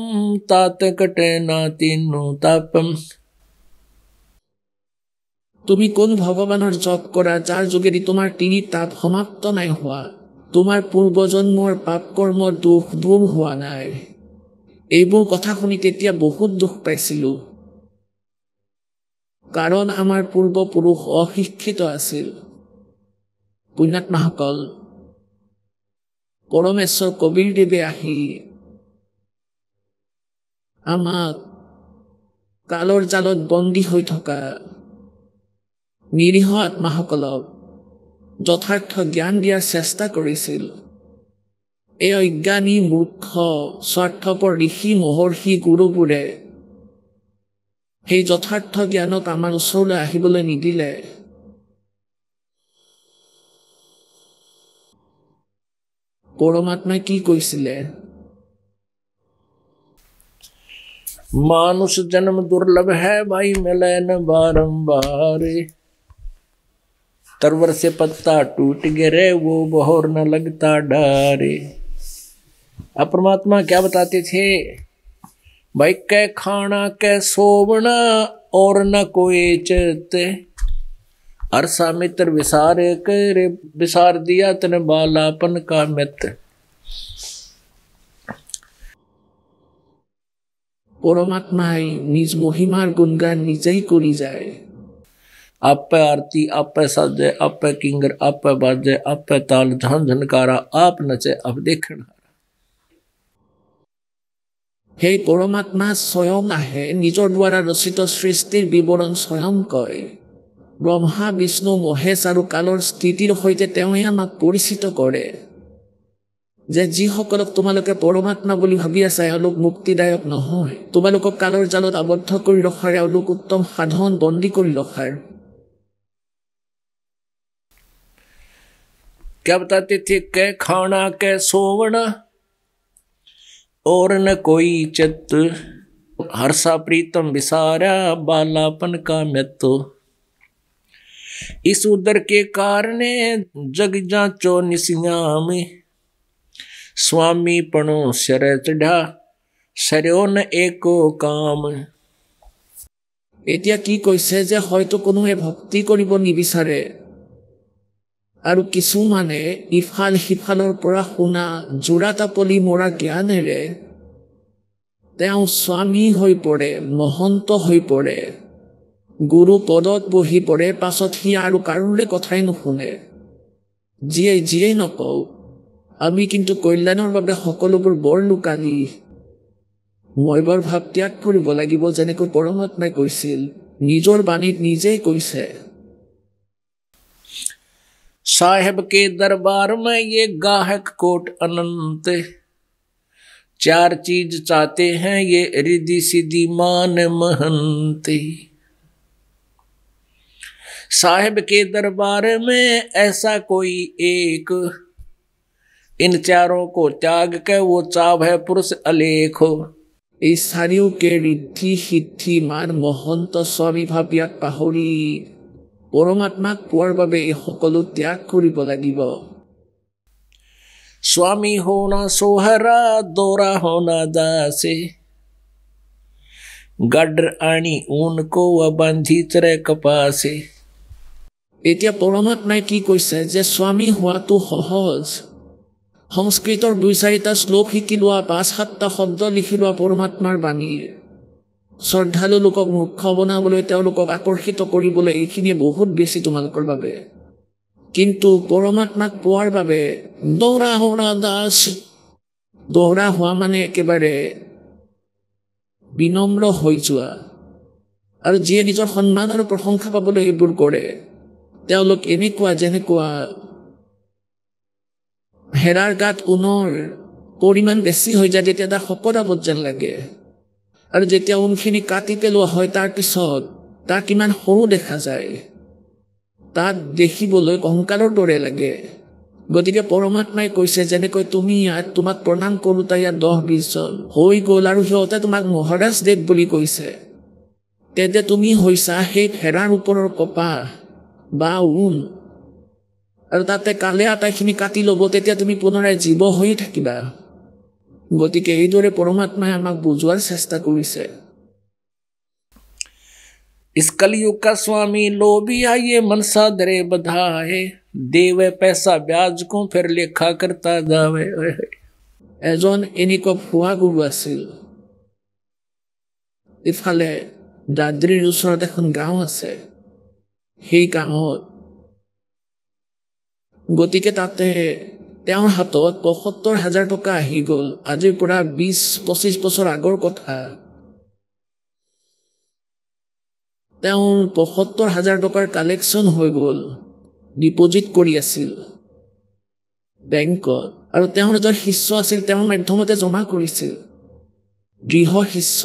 तात कटे ना तीनों तापम তুমি কোন ভগৱানৰ জপ কৰা যাৰ যোগেদি তোমাৰ 3 তাপ সমাপ্ত নাই হোৱা তোমাৰ পূৰ্বজন্মৰ পাপ কৰ্ম দুখ দূৰ হোৱা নাই এইবোৰ কথা শুনি তেতিয়া বহুত দুখ পাইছিলোঁ কাৰণ আমাৰ পূৰ্বপুৰুষ অশিক্ষিত আছিল পুণ্যাত্মাসকল পৰমেশ্বৰ কবীৰদেৱে আহি আমাক কালৰ জালত বন্দী হৈ থকা নিৰীহ আত্মাসকলক যথাৰ্থ জ্ঞান দিয়াৰ চেষ্টা কৰিছিল। এই অজ্ঞানী মূৰ্খ স্বাৰ্থপৰ ঋষি মহৰ্ষি গুৰুবোৰে সেই যথাৰ্থ জ্ঞানক আমাৰ ওচৰলৈ আহিবলৈ নিদিলে। পৰমাত্মাই কি কৈছিলে? मानुष जन्म दुर्लभ है भाई मिले न बारंबार तरवर से पत्ता टूट गिरे वो बहोर न लगता डारे। अब परमात्मा क्या बताते थे? भाई कै खाना कै सोवना और न कोई चित अरसा मित्र विसार करे विसार दिया तन बालापन का मित्र। পৰমাত্মাই নিজ মহিমাৰ গুণগান নিজেই কৰি যায়। आपे आरती आपे साजे आपे किंगर आपे बाजे आपे ताल झन झनकारा आप नचे अब देखण। সেই পৰমাত্মা স্বয়ং আহে নিজৰ দ্বাৰা ৰচিত সৃষ্টিৰ বিৱৰণ স্বয়ং কয়। ব্ৰহ্মা বিষ্ণু মহেশ আৰু কালৰ স্থিতিৰ সৈতে তেওঁৱে আমাক পৰিচিত কৰে যে যিসকলক তোমালোকে পৰমাত্মা বুলি ভাবি আছা এওঁলোক মুক্তিদায়ক নহয়। তোমালোকক কালৰ জালত আবদ্ধ কৰি ৰখাৰ এওঁলোক উত্তম সাধন বন্দী কৰি ৰখাৰ। क्या बताते थे? कै खाना कै सोवना और न कोई चित हर्षा प्रीतम विसारा बालापन का मित्तो। इस उदर के कारण जग जाचो निसियाम स्वामी पणो शर चढ़ा शर्यो न एको काम। এতিয়া কি কৈছে যে হয়তো কোনোৱে ভক্তি কৰিব নিবিচাৰে আৰু কিছুমানে ইফাল সিফালৰ পৰা শুনা জোৰা তাপলি মৰা জ্ঞানেৰে তেওঁ স্বামী হৈ পৰে, মহন্ত হৈ পৰে, গুৰু পদত বহি পৰে। পাছত সি আৰু কাৰোৰে কথাই নুশুনে। যিয়েই নকওঁ আমি কিন্তু কল্যাণৰ বাবে সকলোবোৰ বৰ লুকানি। মই বৰ ভাৱ ত্যাগ কৰিব লাগিব যেনেকৈ পৰমাত্মাই কৈছিল, নিজৰ বাণীত নিজেই কৈছে। साहेब के दरबार में ये गाहक कोट अनंत चार चीज चाहते हैं ये रिद्धि सिद्धि मान महंत। साहेब के दरबार में ऐसा कोई एक इन चारों को त्याग के वो चाव है पुरुष अलेख। এই চাৰিওকে ঋদ্ধি সিদ্ধি মান মহন্ত স্ববিভাৱ ইয়াক পাহৰি পৰমাত্মাক পোৱাৰ বাবে এই সকলো ত্যাগ কৰিব লাগিব। स्वामी होना सोहरा दोरा होना दासे गड्र आनी ऊन को व बांधी चरे कपासे। এতিয়া পৰমাত্মাই কি কৈছে যে স্বামী হোৱাটো সহজ। সংস্কৃতৰ ২-৪টা শ্লোক শিকি লোৱা, ৫-৭টা শব্দ লিখি লোৱা পৰমাত্মাৰ বাণীৰ শ্ৰদ্ধালু লোকক মূৰ্খ বনাবলৈ, তেওঁলোকক আকৰ্ষিত কৰিবলৈ এইখিনিয়ে বহুত বেছি তোমালোকৰ বাবে। কিন্তু পৰমাত্মাক পোৱাৰ বাবে দৌৰা হোৱা দাস, দৌৰা হোৱা মানে একেবাৰে বিনম্ৰ হৈ যোৱা। আৰু যিয়ে নিজৰ সন্মান আৰু প্ৰশংসা পাবলৈ এইবোৰ কৰে তেওঁলোক এনেকুৱা যেনেকুৱা হেৰাৰ গাত ঊণৰ পৰিমাণ বেছি হৈ যায়, তেতিয়া তাৰ শকত যেন লাগে। আৰু যেতিয়া ঊণখিনি কাটি পেলোৱা হয় তাৰপিছত তাক কিমান সৰু দেখা যায়, তাক দেখিবলৈ কংকালৰ দৰে লাগে। গতিকে পৰমাত্মাই কৈছে যেনেকৈ তুমি ইয়াত তোমাক প্ৰণাম কৰোঁতা ইয়াত 10-20 জন হৈ গ'ল আৰু সিহঁতে তোমাক মহাৰাজ দেৱ বুলি কৈছে, তেন্তে তুমি হৈছা সেই হেৰাৰ ওপৰৰ কপাহ বা ঊণ। আৰু তাতে কালে আটাইখিনি কাটি ল'ব, তেতিয়া তুমি পুনৰাই জীৱ হৈয়ে থাকিবা। গতিকে এইদৰে পৰমাত্মাই আমাক বুজোৱাৰ চেষ্টা কৰিছে। इस कलयुग का स्वामी लोभिया ये मनसा दरे बधाए देवे पैसा ब्याज को फिर लेखा करता जावे। এজন এনেকুৱা ভুৱা গুৰু আছিল। ইফালে দাদ্ৰিৰ ওচৰত এখন গাঁও আছে। সেই গাঁৱত গতিকে তাতে তেওঁৰ হাতত ৭৫,০০০ টকা আহি গ'ল। আজিৰ পৰা ২০-২৫ বছৰ আগৰ কথা। তেওঁৰ ৭৫,০০০ টকাৰ কালেকশ্যন হৈ গ'ল, ডিপজিট কৰি আছিল বেংকত। আৰু তেওঁৰ এজন শিষ্য আছিল, তেওঁৰ মাধ্যমতে জমা কৰিছিল। দৃঢ় শিষ্য,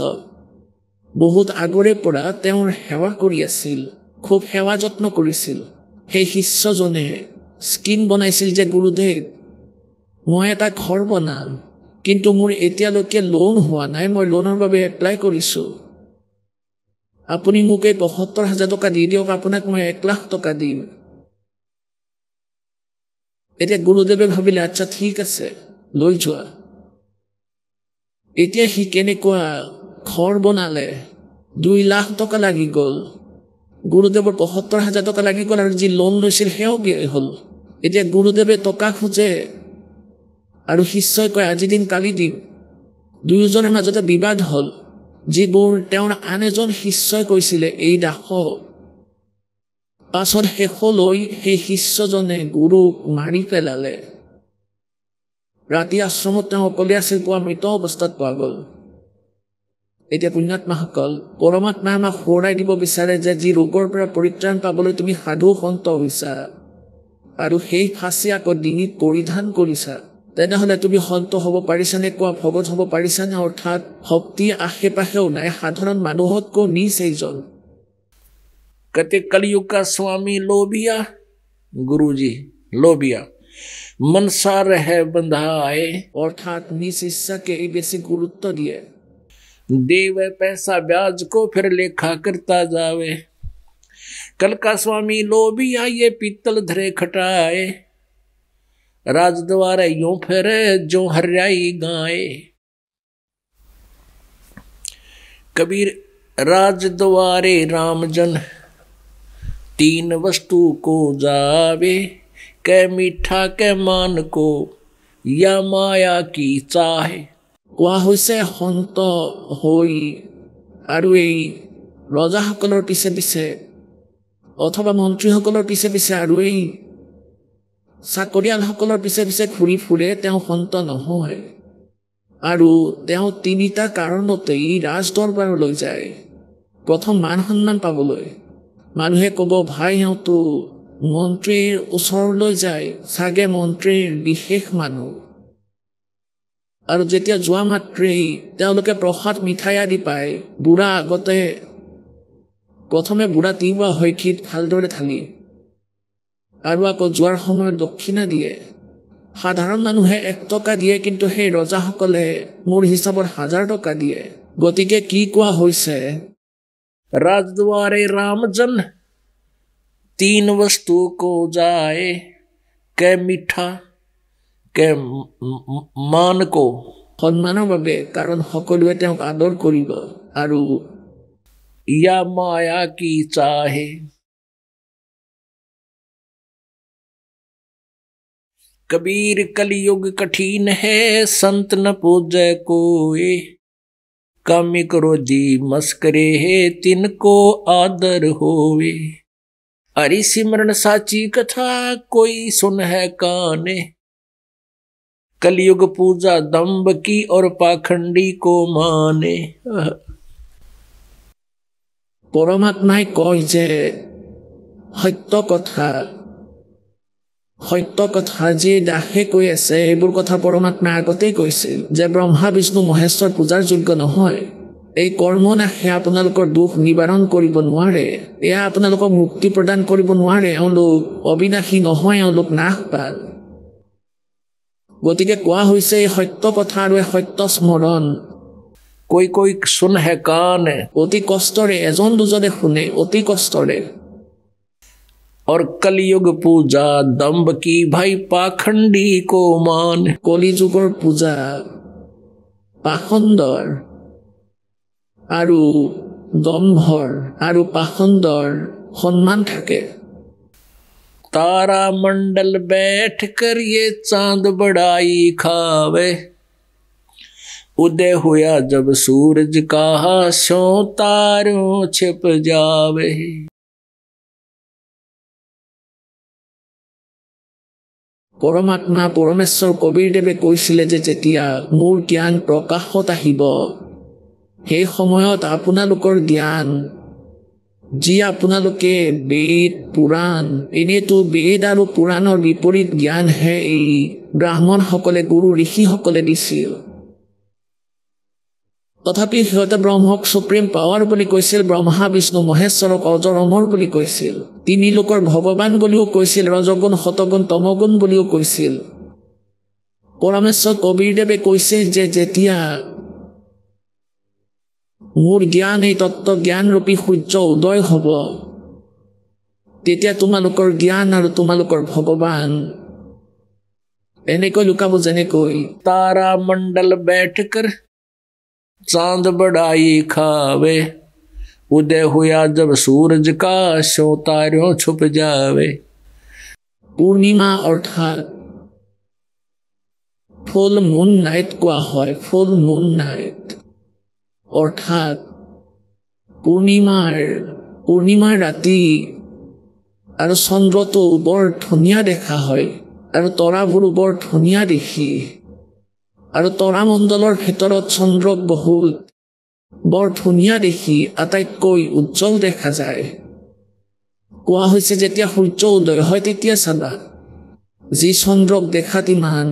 বহুত আগৰে পৰা তেওঁৰ সেৱা কৰি আছিল, খুব সেৱা যত্ন কৰিছিল। সেই শিষ্যজনে স্কিম বনাইছিল যে গুৰুদেৱ, মই এটা ঘৰ বনাম, কিন্তু মোৰ এতিয়ালৈকে লোন হোৱা নাই, মই লোনৰ বাবে এপ্লাই কৰিছোঁ। আপুনি মোক এই ৭৫,০০০ টকা দি দিয়ক, আপোনাক মই ১,০০,০০০ টকা দিম। এতিয়া গুৰুদেৱে ভাবিলে, আচ্ছা ঠিক আছে, লৈ যোৱা। এতিয়া সি কেনেকুৱা ঘৰ বনালে, ২,০০,০০০ টকা লাগি গ'ল। গুৰুদেৱৰ ৭৫,০০০ টকা লাগি গ'ল, আৰু যি লোন লৈছিল সেয়াও ব্যয় হ'ল। এতিয়া গুৰুদেৱে টকা খোজে আৰু শিষ্যই কয় আজি দিম কালি দিম। দুয়োজনৰ মাজতে বিবাদ হ'ল, যিবোৰ তেওঁৰ আন এজন শিষ্যই কৈছিলে এই দাসক। পাছত শেষলৈ সেই শিষ্যজনে গুৰুক মাৰি পেলালে। ৰাতি আশ্ৰমত তেওঁ অকলে আছিল, পুৱা মৃত অৱস্থাত পোৱা গ'ল। এতিয়া পুণ্যাত্মাসকল, পৰমাত্মাই আমাক সোঁৱৰাই দিব বিচাৰে যে যি ৰোগৰ পৰা পৰিত্ৰাণ পাবলৈ তুমি সাধু সন্ত হৈছা আৰু সেই ফাঁচি আকৌ ডিঙিত পৰিধান কৰিছা, তেনেহ'লে তুমি সন্ত হ'ব পাৰিছানে, কোৱা ভগত হ'ব পাৰিছানে? অৰ্থাৎ ভক্তি আশে পাশেও নাই, সাধাৰণ মানুহতকৈ নিচ এইজন। कहते कलयुग का स्वामी लोभिया, गुरुजी लोभिया, मनसा रहे बंधाए, অৰ্থাৎ নিজ ইচ্ছাকে এই বেছি গুৰুত্ব দিয়ে। देवे पैसा ब्याज को फिर लेखा करता जावे। कल का स्वामी लोभिया ये पीतल धरे खटाए, राजद्वारे यूं फिरे जो हरियाई गाए। कबीर राजद्वारे रामजन, तीन वस्तु को जावे, कै मीठा कै मान को या माया की चाहे। কোৱা হৈছে সন্ত হৈ আৰু এই ৰজাসকলৰ পিছে পিছে অথবা মন্ত্ৰীসকলৰ পিছে পিছে আৰু এই চাকৰিয়ালসকলৰ পিছে পিছে ঘূৰি ফুৰে, তেওঁ সন্ত নহয়। আৰু তেওঁ তিনিটা কাৰণতেই ৰাজদৰবাৰলৈ যায়। প্ৰথম মান সন্মান পাবলৈ, মানুহে ক'ব ভাই এওঁতো মন্ত্ৰীৰ ওচৰলৈ যায়, চাগে মন্ত্ৰীৰ বিশেষ মানুহ। আৰু যেতিয়া যোৱা মাত্ৰেই তেওঁলোকে প্ৰসাদ মিঠাই আদি পায়, বুঢ়া আগতে প্ৰথমে বুঢ়া তিওৱা হয় ক্ষীত ভালদৰে ঢালি, আৰু আকৌ যোৱাৰ সময়ত দক্ষিণা দিয়ে। সাধাৰণ মানুহে ১ টকা দিয়ে, কিন্তু সেই ৰজাসকলে মোৰ হিচাপত ১,০০০ টকা দিয়ে। গতিকে কি কোৱা হৈছে, राजद्वारे रामजन, तीन वस्तु को जाए, कै मीठा कै मान को, সন্মানৰ বাবে, কাৰণ সকলোৱে তেওঁক আদৰ কৰিব, আৰু या माया की चाहे। कबीर कलयुग कठिन है, संत न पूजे कोई, कामी क्रोधी मस्करे है, तिनको आदर होवे। हरि सिमरन साची कथा, कोई सुन है काने, कलयुग पूजा दम्भ की और पाखंडी को माने। পৰমাত্মাই কয় যে সত্য কথা যি দাসে কৈ আছে, এইবোৰ কথা পৰমাত্মাই আগতেই কৈছিল যে ব্ৰহ্মা বিষ্ণু মহেশ্বৰ পূজাৰ যোগ্য নহয়। এই কৰ্মনাশে আপোনালোকৰ দুখ নিবাৰণ কৰিব নোৱাৰে, এয়া আপোনালোকক মুক্তি প্ৰদান কৰিব নোৱাৰে। এওঁলোক অবিনাশী নহয়, এওঁলোক নাশ পাল। গতিকে কোৱা হৈছে এই সত্য কথা আৰু এই সত্য স্মৰণ कोई कोई सुन है कान, অতি কষ্টৰে, এজন দুজনে শুনে অতি কষ্টৰে। और कलयुग पूजा दम्भ की, भाई पाखंडी को मान। কলি যুগৰ পূজা পাখণ্ডৰ আৰু দম্ভৰ আৰু পাখণ্ডৰ সন্মান থাকে। तारा मंडल बैठ कर ये चांद बड़ाई खावे, उदय हुआ जब सूरज का, स्यों तारों छिप जावे। পৰমাত্মা পৰমেশ্বৰ কবীৰদেৱে কৈছিলে যে যেতিয়া মোৰ জ্ঞান প্ৰকাশত আহিব সেই সময়ত আপোনালোকৰ জ্ঞান যি আপোনালোকে বেদ পুৰাণ এনেতো বেদ আৰু পুৰাণৰ বিপৰীত জ্ঞানহে এই ব্ৰাহ্মণসকলে গুৰু ঋষিসকলে দিছিল তথাপি সিহঁতে ব্ৰহ্মক সুপ্ৰিম পাৱাৰ বুলি কৈছিল ব্ৰহ্মা বিষ্ণু মহেশ্বৰক অজৰ অমৰ বুলি কৈছিল তিনি লোকৰ ভগৱান বুলিও কৈছিল ৰজগুণ শতগুণ তমগুণ বুলিও কৈছিল পৰমেশ্বৰ কবীৰদেৱে কৈছে যে যেতিয়া মোৰ জ্ঞান এই তত্ত্ব জ্ঞানৰূপী সূৰ্য উদয় হ'ব তেতিয়া তোমালোকৰ জ্ঞান আৰু তোমালোকৰ ভগৱান এনেকৈ লুকাব যেনেকৈ तारा मंडल बैठकर चांद बढ़ाई खावे उदय हुआ जब सूरज का शो तारों छुप जावे পূৰ্ণিমা অৰ্থাৎ ফুল মুন নাইট কোৱা হয় ফুল মুন নাইট অৰ্থাৎ পূৰ্ণিমাৰ ৰাতি আৰু চন্দ্ৰটো বৰ ধুনীয়া দেখা হয় আৰু তৰাবোৰ বৰ ধুনীয়া দেখি আৰু তৰামণ্ডলৰ ভিতৰত চন্দ্ৰক বহুত বৰ ধুনীয়া দেখি আটাইতকৈ উজ্জ্বল দেখা যায় কোৱা হৈছে যেতিয়া সূৰ্য উদয় হয় তেতিয়া চাবা যি চন্দ্ৰক দেখাত ইমান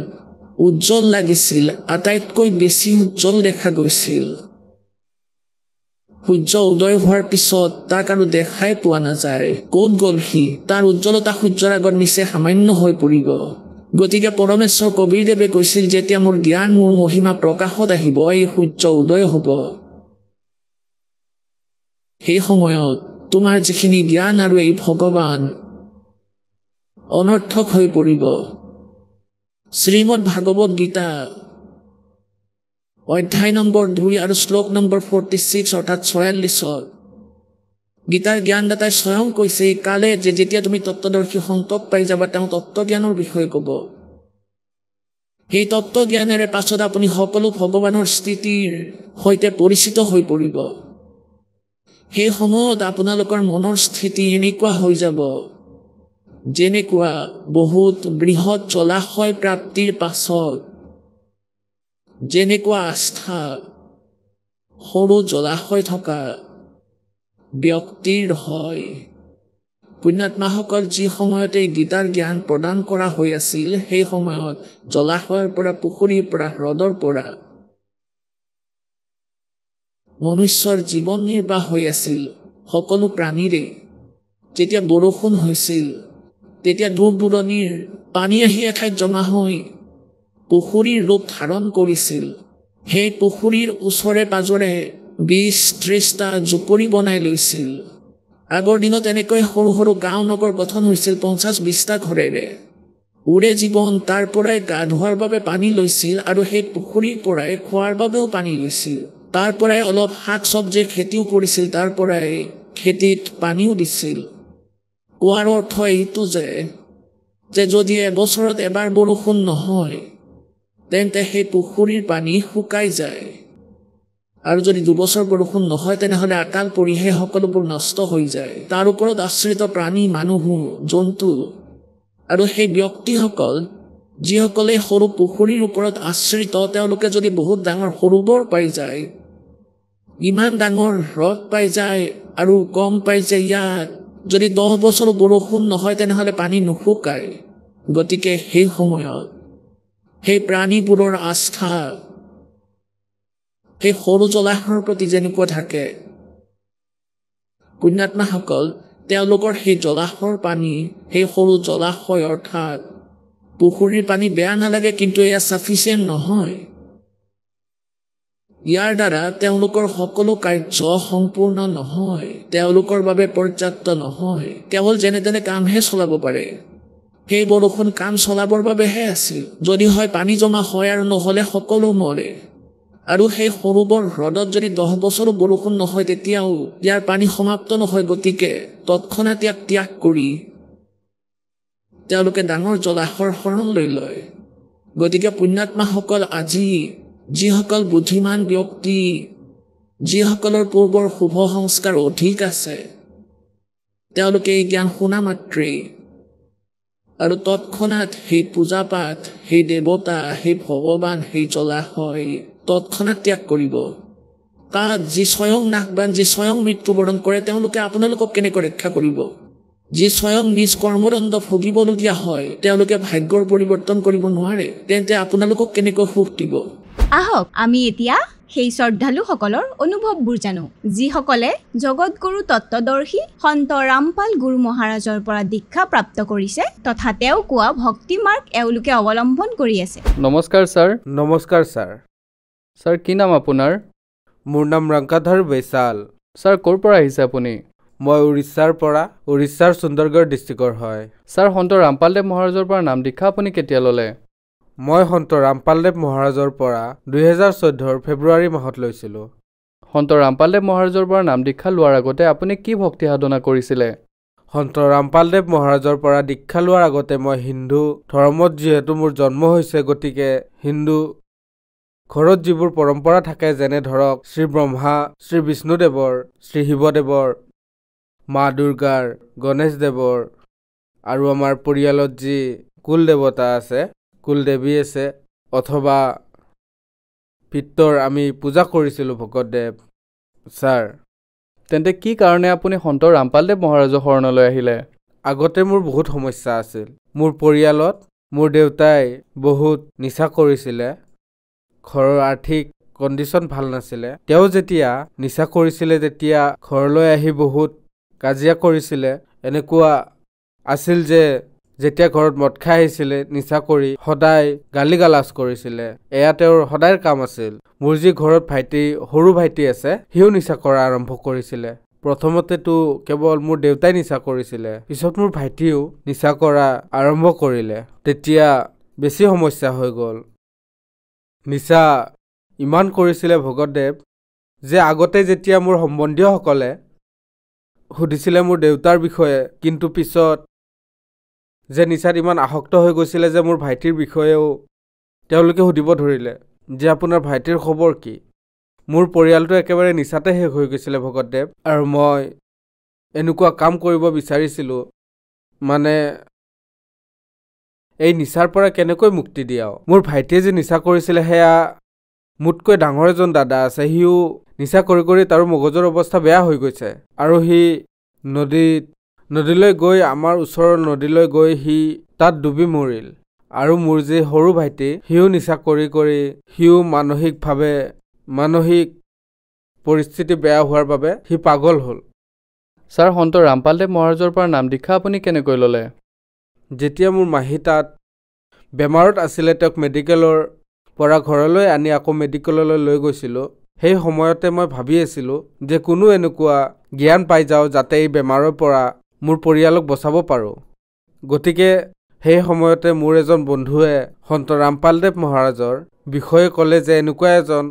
উজ্জ্বল লাগিছিল আটাইতকৈ বেছি উজ্জ্বল দেখা গৈছিল সূৰ্য উদয় হোৱাৰ পিছত তাক আৰু দেখাই পোৱা নাযায় ক'ত গ'ল সি তাৰ উজ্জ্বলতা সূৰ্যৰ আগত নিচে সামান্য হৈ পৰিব গতিকে পৰমেশ্বৰ কবীৰদেৱে কৈছিল যেতিয়া মোৰ জ্ঞান মোৰ মহিমা প্ৰকাশত আহিব এই সূৰ্য উদয় হ'ব সেই সময়ত তোমাৰ যিখিনি জ্ঞান আৰু এই ভগৱান অনৰ্থক হৈ পৰিব শ্ৰীমদ ভাগৱত গীতা অধ্যায় নম্বৰ 2 আৰু শ্লোক নম্বৰ 46 অৰ্থাৎ 46 গীতাৰ জ্ঞানদাতাই স্বয়ং কৈছে এই কালে যে যেতিয়া তুমি তত্ত্বদৰ্শী সন্তক পাই যাবা তেওঁ তত্ত্বজ্ঞানৰ বিষয়ে ক'ব সেই তত্ত্বজ্ঞানেৰে পাছত আপুনি সকলো ভগৱানৰ স্থিতিৰ সৈতে পৰিচিত হৈ পৰিব সেই সময়ত আপোনালোকৰ মনৰ স্থিতি এনেকুৱা হৈ যাব যেনেকুৱা বহুত বৃহৎ জলাশয় প্ৰাপ্তিৰ পাছত যেনেকুৱা আস্থা সৰু জলাশয় থকা ব্যক্তিৰ হয় পুণ্যাত্মাসকল যি সময়তে গীতাৰ জ্ঞান প্ৰদান কৰা হৈ আছিল সেই সময়ত জলাশয়ৰ পৰা পুখুৰীৰ পৰা হ্ৰদৰ পৰা মনুষ্যৰ জীৱন নিৰ্বাহ হৈ আছিল সকলো প্ৰাণীৰে যেতিয়া বৰষুণ হৈছিল তেতিয়া দূৰ দূৰণিৰ পানী আহি এঠাইত জমা হৈ পুখুৰীৰ ৰূপ ধাৰণ কৰিছিল সেই পুখুৰীৰ ওচৰে পাজৰে 20-30টা জুপুৰি বনাই লৈছিল আগৰ দিনত এনেকৈ সৰু সৰু গাঁও নগৰ গঠন হৈছিল 50-20টা ঘৰেৰে উৰে জীৱন তাৰ পৰাই গা ধোৱাৰ বাবে পানী লৈছিল আৰু সেই পুখুৰীৰ পৰাই খোৱাৰ বাবেও পানী লৈছিল তাৰ পৰাই অলপ শাক চব্জিৰ খেতিও কৰিছিল তাৰ পৰাই খেতিত পানীও দিছিল কোৱাৰ অৰ্থ এইটো যে যদি এবছৰত এবাৰ বৰষুণ নহয় তেন্তে সেই পুখুৰীৰ পানী শুকাই যায় আৰু যদি 2 বছৰ বৰষুণ নহয় তেনেহলে আকাল পৰিহে সকলোবোৰ নষ্ট হৈ যায় তাৰ ওপৰত আশ্ৰিত প্ৰাণী মানুহ জন্তু আৰু সেই ব্যক্তিসকল যিসকলে সৰু পুখুৰীৰ ওপৰত আশ্ৰিত তেওঁলোকে যদি বহুত ডাঙৰ সৰোবৰ পাই যায় ইমান ডাঙৰ হ্ৰদ পাই যায় আৰু গম পাই যে ইয়াত যদি 10 বছৰ বৰষুণ নহয় তেনেহলে পানী নুশুকায় গতিকে সেই সময়ত সেই প্ৰাণীবোৰৰ আস্থা সেই সৰু জলাশয়ৰ প্ৰতি যেনেকুৱা থাকে পুণ্যাত্মাসকল তেওঁলোকৰ সেই জলাশয়ৰ পানী সেই সৰু জলাশয় অৰ্থাৎ পুখুৰীৰ পানী বেয়া নালাগে কিন্তু এয়া সাফিচিয়েণ্ট নহয় ইয়াৰ দ্বাৰা তেওঁলোকৰ সকলো কাৰ্য সম্পূৰ্ণ নহয় তেওঁলোকৰ বাবে পৰ্যাপ্ত নহয় কেৱল যেনে তেনে কামহে চলাব পাৰে সেই বৰষুণ কাম চলাবৰ বাবেহে আছিল যদি হয় পানী জমা হয় আৰু নহলে সকলো মৰে আৰু সেই সৰুবৰ হ্ৰদত যদি 10 বছৰ বৰষুণ নহয় তেতিয়াও ইয়াৰ পানী সমাপ্ত নহয় গতিকে তৎক্ষণাত ইয়াক ত্যাগ কৰি তেওঁলোকে ডাঙৰ জলাশয়ৰ শৰণ লৈ লয় গতিকে পুণ্যাত্মাসকল আজি যিসকল বুদ্ধিমান ব্যক্তি যিসকলৰ পূৰ্বৰ শুভ সংস্কাৰ অধিক আছে তেওঁলোকে এই জ্ঞান শুনা মাত্ৰেই আৰু তৎক্ষণাত সেই পূজা পাঠ সেই দেৱতা সেই ভগৱান সেই জ্বলা হয় তৎক্ষণাত ত্যাগ কৰিব তাত যি স্বয়ং নাশবান যি স্বয়ং মৃত্যুবৰণ কৰে তেওঁলোকে আপোনালোকক কেনেকৈ ৰক্ষা কৰিব যি স্বয়ং নিজ কৰ্মদণ্ড ভুগিবলগীয়া হয় তেওঁলোকে ভাগ্যৰ পৰিৱৰ্তন কৰিব নোৱাৰে তেন্তে আপোনালোকক কেনেকৈ সুখ দিব আহক আমি এতিয়া সেই শ্ৰদ্ধালুসকলৰ অনুভৱবোৰ জানো যিসকলে জগতগুৰু তত্ত্বদৰ্শী সন্ত ৰামপাল গুৰু মহাৰাজৰ পৰা দীক্ষা প্ৰাপ্ত কৰিছে তথা তেওঁ কোৱা ভক্তি মাৰ্গ এওঁলোকে অৱলম্বন কৰি আছে নমস্কাৰ ছাৰ নমস্কাৰ ছাৰ ছাৰ কি নাম আপোনাৰ মোৰ নাম ৰংকাধৰ বৈশাল ছাৰ ক'ৰ পৰা আহিছে আপুনি মই উৰিষ্যাৰ পৰা উৰিষ্যাৰ সুন্দৰগড় ডিষ্ট্ৰিক্টৰ হয় ছাৰ সন্ত ৰামপালদেৱ মহাৰাজৰ পৰা নাম দীক্ষা আপুনি কেতিয়া ল'লে মই সন্ত ৰামপালদেৱ মহাৰাজৰ পৰা 2014 ফেব্ৰুৱাৰী মাহত লৈছিলোঁ সন্ত ৰামপালদেৱ মহাৰাজৰ পৰা নাম দীক্ষা লোৱাৰ আগতে আপুনি কি ভক্তি সাধনা কৰিছিলে সন্ত ৰামপালদেৱ মহাৰাজৰ পৰা দীক্ষা লোৱাৰ আগতে মই হিন্দু ধৰ্মত যিহেতু মোৰ জন্ম হৈছে গতিকে হিন্দু ঘৰত যিবোৰ পৰম্পৰা থাকে যেনে ধৰক শ্ৰী ব্ৰহ্মা শ্ৰী বিষ্ণুদেৱৰ শ্ৰী শিৱদেৱৰ মা দুৰ্গাৰ গণেশদেৱৰ আৰু আমাৰ পৰিয়ালত যি কুল দেৱতা আছে কুলদেৱী আছে অথবা পিত্তৰ আমি পূজা কৰিছিলোঁ ভকতদেৱ ছাৰ তেন্তে কি কাৰণে আপুনি সন্ত ৰামপালদেৱ মহাৰাজৰ শৰণলৈ আহিলে আগতে মোৰ বহুত সমস্যা আছিল মোৰ পৰিয়ালত মোৰ দেউতাই বহুত নিচা কৰিছিলে ঘৰৰ আৰ্থিক কণ্ডিশ্যন ভাল নাছিলে তেওঁ যেতিয়া নিচা কৰিছিলে তেতিয়া ঘৰলৈ আহি বহুত কাজিয়া কৰিছিলে এনেকুৱা আছিল যে যেতিয়া ঘৰত মদ খাই আহিছিলে নিচা কৰি সদায় গালি গালাজ কৰিছিলে এয়া তেওঁৰ সদায়ৰ কাম আছিল মোৰ যি ঘৰত ভাইটি সৰু ভাইটি আছে সিও নিচা কৰা আৰম্ভ কৰিছিলে প্ৰথমতেতো কেৱল মোৰ দেউতাই নিচা কৰিছিলে পিছত মোৰ ভাইটিও নিচা কৰা আৰম্ভ কৰিলে তেতিয়া বেছি সমস্যা হৈ গ'ল নিচা ইমান কৰিছিলে ভগতদেৱ যে আগতে যেতিয়া মোৰ সম্বন্ধীয়সকলে সুধিছিলে মোৰ দেউতাৰ বিষয়ে কিন্তু পিছত যে নিচাত ইমান আসক্ত হৈ গৈছিলে যে মোৰ ভাইটিৰ বিষয়েও তেওঁলোকে সুধিব ধৰিলে যে আপোনাৰ ভাইটিৰ খবৰ কি মোৰ পৰিয়ালটো একেবাৰে নিচাতে শেষ হৈ গৈছিলে ভগতদেৱ আৰু মই এনেকুৱা কাম কৰিব বিচাৰিছিলোঁ মানে এই নিচাৰ পৰা কেনেকৈ মুক্তি দিয়াও মোৰ ভাইটিয়ে যে নিচা কৰিছিলে সেয়া মোতকৈ ডাঙৰ এজন দাদা আছে সিও নিচা কৰি কৰি তাৰ মগজৰ অৱস্থা বেয়া হৈ গৈছে আৰু সি নদীলৈ গৈ আমাৰ ওচৰৰ নদীলৈ গৈ সি তাত ডুবি মৰিল আৰু মোৰ যে সৰু ভাইটি সিও নিচা কৰি কৰি সিও মানসিক পৰিস্থিতি বেয়া হোৱাৰ বাবে সি পাগল হ'ল ছাৰ সন্ত ৰামপালদেৱ মহাৰাজৰ পৰা নাম দীক্ষা আপুনি কেনেকৈ ল'লে যেতিয়া মোৰ মাহী তাত বেমাৰত আছিলে তেওঁক মেডিকেলৰ পৰা ঘৰলৈ আনি আকৌ মেডিকেললৈ লৈ গৈছিলোঁ সেই সময়তে মই ভাবি আছিলোঁ যে কোনো এনেকুৱা জ্ঞান পাই যাওঁ যাতে এই বেমাৰৰ পৰা মোৰ পৰিয়ালক বচাব পাৰোঁ গতিকে সেই সময়তে মোৰ এজন বন্ধুৱে সন্ত ৰামপালদেৱ মহাৰাজৰ বিষয়ে ক'লে যে এনেকুৱা এজন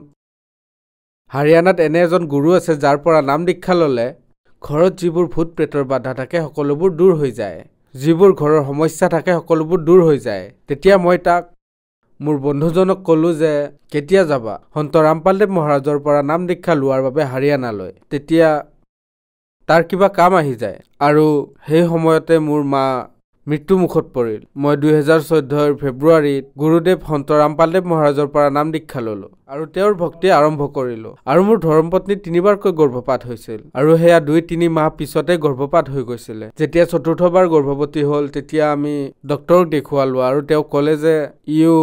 হাৰিয়ানাত এনে এজন গুৰু আছে যাৰ পৰা নাম দীক্ষা ল'লে ঘৰত যিবোৰ ভূত প্ৰেতৰ বাধা থাকে সকলোবোৰ দূৰ হৈ যায় যিবোৰ ঘৰৰ সমস্যা থাকে সকলোবোৰ দূৰ হৈ যায় তেতিয়া মই তাক মোৰ বন্ধুজনক ক'লোঁ যে কেতিয়া যাবা সন্ত ৰামপালদেৱ মহাৰাজৰ পৰা নাম দীক্ষা লোৱাৰ বাবে হাৰিয়ানালৈ তেতিয়া তাৰ কিবা কাম আহি যায় আৰু সেই সময়তে মোৰ মা মৃত্যুমুখত পৰিল মই 2014 ফেব্ৰুৱাৰীত গুৰুদেৱ সন্ত ৰামপালদেৱ মহাৰাজৰ পৰা নাম দীক্ষা ল'লোঁ আৰু তেওঁৰ ভক্তি আৰম্ভ কৰিলোঁ আৰু মোৰ ধৰ্মপত্নী 3বাৰকৈ গৰ্ভপাত হৈছিল আৰু সেয়া 2-3 মাহ পিছতে গৰ্ভপাত হৈ গৈছিলে যেতিয়া চতুৰ্থবাৰ গৰ্ভৱতী হ'ল তেতিয়া আমি ডক্টৰক দেখুৱালোঁ আৰু তেওঁ ক'লে যে ইও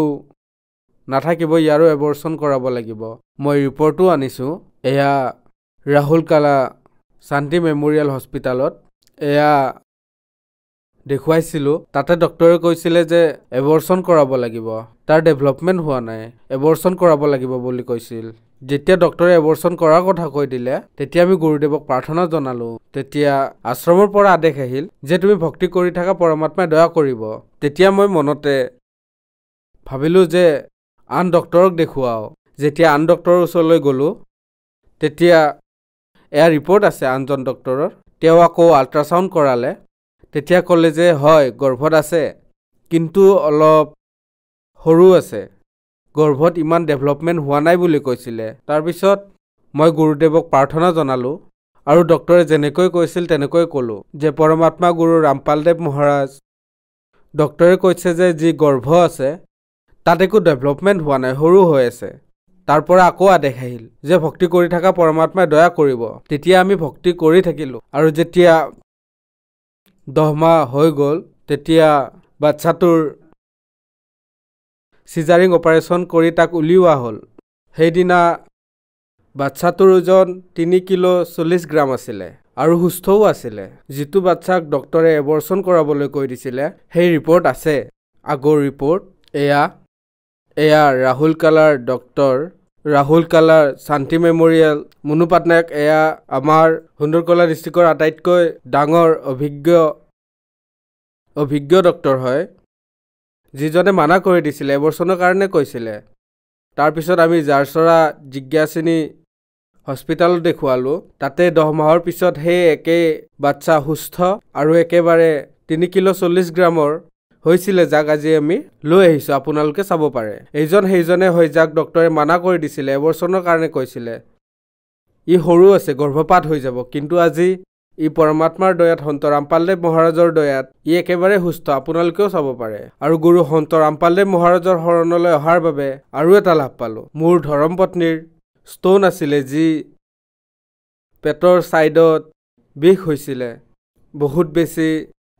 নাথাকিব ইয়াৰো এবৰ্চন কৰাব লাগিব মই ৰিপৰ্টো আনিছোঁ এয়া ৰাহুল কালা শান্তি মেমৰিয়েল হস্পিটালত এয়া দেখুৱাইছিলোঁ তাতে ডক্টৰে কৈছিলে যে এবৰ্চন কৰাব লাগিব তাৰ ডেভেলপমেণ্ট হোৱা নাই এবৰ্চন কৰাব লাগিব বুলি কৈছিল যেতিয়া ডক্টৰে এবৰ্চন কৰাৰ কথা কৈ দিলে তেতিয়া আমি গুৰুদেৱক প্ৰাৰ্থনা জনালোঁ তেতিয়া আশ্ৰমৰ পৰা আদেশ আহিল যে তুমি ভক্তি কৰি থকা পৰমাত্মাই দয়া কৰিব তেতিয়া মই মনতে ভাবিলোঁ যে আন ডক্টৰক দেখুৱাওঁ যেতিয়া আন ডক্টৰৰ ওচৰলৈ গ'লোঁ তেতিয়া এয়া ৰিপৰ্ট আছে আনজন ডক্টৰৰ তেওঁ আকৌ আল্ট্ৰাছাউণ্ড কৰালে তেতিয়া ক'লে যে হয় গৰ্ভত আছে কিন্তু অলপ সৰু আছে গৰ্ভত ইমান ডেভেলপমেণ্ট হোৱা নাই বুলি কৈছিলে তাৰপিছত মই গুৰুদেৱক প্ৰাৰ্থনা জনালোঁ আৰু ডক্টৰে যেনেকৈ কৈছিল তেনেকৈ ক'লোঁ যে পৰমাত্মা গুৰু ৰামপালদেৱ মহাৰাজ ডক্টৰে কৈছে যে যি গৰ্ভ আছে তাত একো ডেভেলপমেণ্ট হোৱা নাই, সৰু হৈ আছে। তাৰ পৰা আকৌ আদেশ আহিল যে ভক্তি কৰি থকা পৰমাত্মাই দয়া কৰিব। তেতিয়া আমি ভক্তি কৰি থাকিলোঁ আৰু যেতিয়া 10 মাহ হৈ গ'ল তেতিয়া বাচ্চাটোৰ চিজাৰিং অপাৰেশ্যন কৰি তাক উলিওৱা হ'ল। সেইদিনা বাচ্চাটোৰ ওজন 3 কিলো 40 গ্ৰাম আছিলে আৰু সুস্থও আছিলে। যিটো বাচ্চাক ডক্টৰে এবৰ্চন কৰাবলৈ কৈ দিছিলে সেই ৰিপৰ্ট আছে, আগৰ ৰিপৰ্ট। এয়া Rahul colour doctor, Rahul colour শান্তি মেমৰিয়েল, মুনু পাটনায়ক। এয়া আমাৰ সুন্দৰকলা ডিষ্ট্ৰিক্টৰ আটাইতকৈ ডাঙৰ অভিজ্ঞ ডক্টৰ হয়, যিজনে মানা কৰি দিছিলে, এবৰ্চনৰ কাৰণে কৈছিলে। তাৰপিছত আমি জাৰচৰা জিজ্ঞাসিনী হস্পিটালত দেখুৱালোঁ। তাতে 10 মাহৰ পিছত সেই একেই বাচ্চা সুস্থ আৰু একেবাৰে 3 কিলো 40 গ্ৰামৰ হৈছিলে, যাক আজি আমি লৈ আহিছোঁ, আপোনালোকে চাব পাৰে। সেইজনে হয় যাক ডক্টৰে মানা কৰি দিছিলে, এবৰ্চনৰ কাৰণে কৈছিলে। ই সৰু আছে, গৰ্ভপাত হৈ যাব, কিন্তু আজি ই পৰমাত্মাৰ দয়াত, সন্ত ৰামপালদেৱ মহাৰাজৰ দয়াত ই একেবাৰে সুস্থ, আপোনালোকেও চাব পাৰে। আৰু গুৰু সন্ত ৰামপালদেৱ মহাৰাজৰ শৰণলৈ অহাৰ বাবে আৰু এটা লাভ পালোঁ। মোৰ ধৰ্মপত্নীৰ ষ্ট'ন আছিলে, যি পেটৰ ছাইডত বিষ হৈছিলে,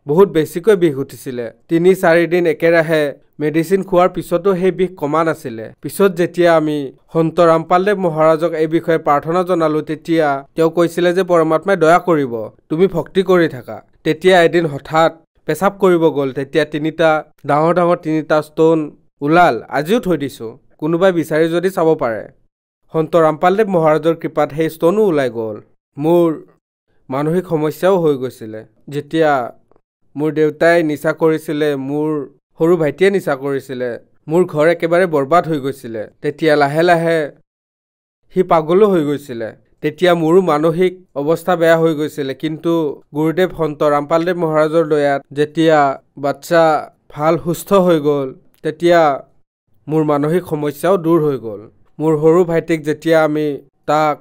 বহুত বেছিকৈ বিষ উঠিছিলে। 3-4 দিন একেৰাহে মেডিচিন খোৱাৰ পিছতো সেই বিষ কমা নাছিলে। পিছত যেতিয়া আমি সন্ত ৰামপালদেৱ মহাৰাজক এই বিষয়ে প্ৰাৰ্থনা জনালোঁ, তেতিয়া তেওঁ কৈছিলে যে পৰমাত্মাই দয়া কৰিব, তুমি ভক্তি কৰি থাকা। তেতিয়া এদিন হঠাৎ পেচাব কৰিব গ'ল, তেতিয়া 3টা ডাঙৰ 3টা ষ্ট'ন ওলাল। আজিও থৈ দিছোঁ, কোনোবাই বিচাৰি যদি চাব পাৰে। সন্ত ৰামপালদেৱ মহাৰাজৰ কৃপাত সেই ষ্ট'নো ওলাই গ'ল। মোৰ মানসিক সমস্যাও হৈ গৈছিলে। যেতিয়া মোৰ দেউতাই নিচা কৰিছিলে, মোৰ সৰু ভাইটিয়ে নিচা কৰিছিলে, মোৰ ঘৰ একেবাৰে বৰবাদ হৈ গৈছিলে। তেতিয়া লাহে লাহে সি পাগলো হৈ গৈছিলে। তেতিয়া মোৰো মানসিক অৱস্থা বেয়া হৈ গৈছিলে। কিন্তু গুৰুদেৱ সন্ত ৰামপালদেৱ মহাৰাজৰ দয়াত যেতিয়া বাচ্চা ভাল সুস্থ হৈ গ'ল, তেতিয়া মোৰ মানসিক সমস্যাও দূৰ হৈ গ'ল। মোৰ সৰু ভাইটিক যেতিয়া আমি তাক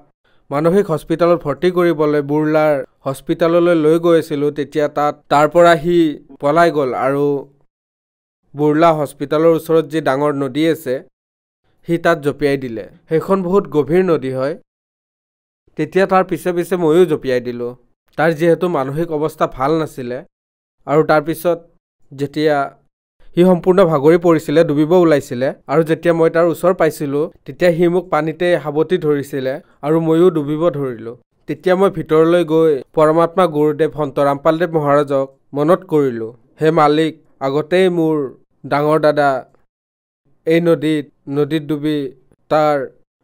মানসিক হস্পিটালত ভৰ্তি কৰিবলৈ বুৰ্লাৰ হস্পিটাললৈ লৈ গৈছিলোঁ, তেতিয়া তাৰ পৰা সি পলাই গ'ল আৰু বুৰ্লা হস্পিটালৰ ওচৰত যি ডাঙৰ নদী আছে সি তাত জঁপিয়াই দিলে। সেইখন বহুত গভীৰ নদী হয়। তেতিয়া তাৰ পিছে ময়ো জঁপিয়াই দিলোঁ। তাৰ যিহেতু মানসিক অৱস্থা ভাল নাছিলে, আৰু তাৰপিছত যেতিয়া সি সম্পূৰ্ণ ভাগৰি পৰিছিলে, ডুবিব ওলাইছিলে, আৰু যেতিয়া মই তাৰ ওচৰ পাইছিলোঁ তেতিয়া সি মোক পানীতে সাৱটি ধৰিছিলে আৰু ময়ো ডুবিব ধৰিলোঁ। তেতিয়া মই ভিতৰলৈ গৈ পৰমাত্মা গুৰুদেৱ সন্ত ৰামপালদেৱ মহাৰাজক মনত কৰিলোঁ, হে মালিক, আগতেই মোৰ ডাঙৰ দাদা এই নদীত ডুবি তাৰ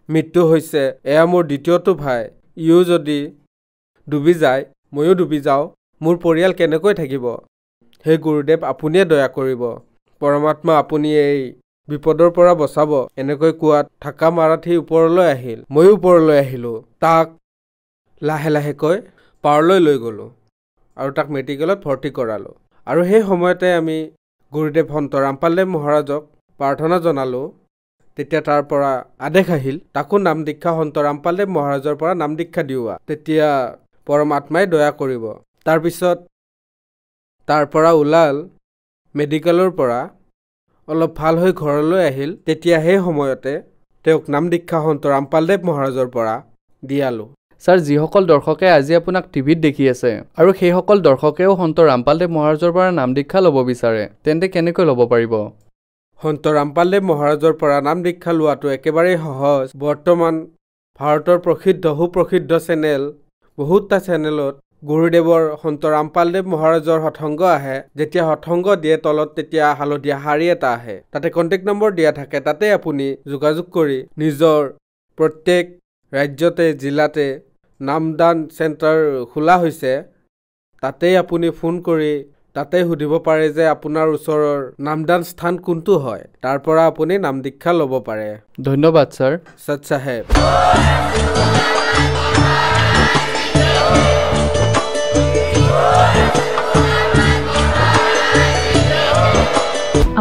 মৃত্যু হৈছে। এয়া মোৰ দ্বিতীয়টো ভাই, ইও যদি ডুবি যায়, ময়ো ডুবি যাওঁ, মোৰ পৰিয়াল কেনেকৈ থাকিব? হে গুৰুদেৱ, আপুনিয়ে দয়া কৰিব, পৰমাত্মা আপুনি এই বিপদৰ পৰা বচাব। এনেকৈ কোৱাত ঠাকা মাৰাত সি ওপৰলৈ আহিল। ময়ো ওপৰলৈ আহিলোঁ। তাক লাহে লাহেকৈ পাৰলৈ লৈ গ'লোঁ আৰু তাক মেডিকেলত ভৰ্তি কৰালোঁ। আৰু সেই সময়তে আমি গুৰুদেৱ সন্ত ৰামপালদেৱ মহাৰাজক প্ৰাৰ্থনা জনালোঁ। তেতিয়া তাৰ পৰা আদেশ আহিল, তাকো নাম দীক্ষা সন্ত ৰামপালদেৱ মহাৰাজৰ পৰা নাম দীক্ষা দিওৱা, তেতিয়া পৰমাত্মাই দয়া কৰিব। তাৰপিছত তাৰ পৰা ওলাল, মেডিকেলৰ পৰা অলপ ভাল হৈ ঘৰলৈ আহিল। তেতিয়া সেই সময়তে তেওঁক নাম দীক্ষা সন্ত ৰামপালদেৱ মহাৰাজৰ পৰা দিয়ালোঁ। ছাৰ, যিসকল দৰ্শকে আজি আপোনাক টিভিত দেখি আছে আৰু সেইসকল দৰ্শকেও সন্ত ৰামপালদেৱ মহাৰাজৰ পৰা নাম দীক্ষা ল'ব বিচাৰে, তেন্তে কেনেকৈ ল'ব পাৰিব? সন্ত ৰামপালদেৱ মহাৰাজৰ পৰা নাম দীক্ষা লোৱাটো একেবাৰেই সহজ। বৰ্তমান ভাৰতৰ সুপ্ৰসিদ্ধ চেনেল, বহুতটা চেনেলত গুৰুদেৱৰ সন্ত ৰামপালদেৱ মহাৰাজৰ সৎসংগ আহে। যেতিয়া সৎসংগ দিয়ে তলত তেতিয়া হালধীয়া শাৰী এটা আহে, তাতে কণ্টেক্ট নম্বৰ দিয়া থাকে। তাতে আপুনি যোগাযোগ কৰি নিজৰ প্ৰত্যেক ৰাজ্যতে জিলাতে নামদান চেণ্টাৰ খোলা হৈছে, তাতেই আপুনি ফোন কৰি তাতে সুধিব পাৰে যে আপোনাৰ ওচৰৰ নামদান স্থান কোনটো হয়। তাৰ পৰা আপুনি নাম দীক্ষা ল'ব পাৰে। ধন্যবাদ ছাৰ। সৎ চাহেব।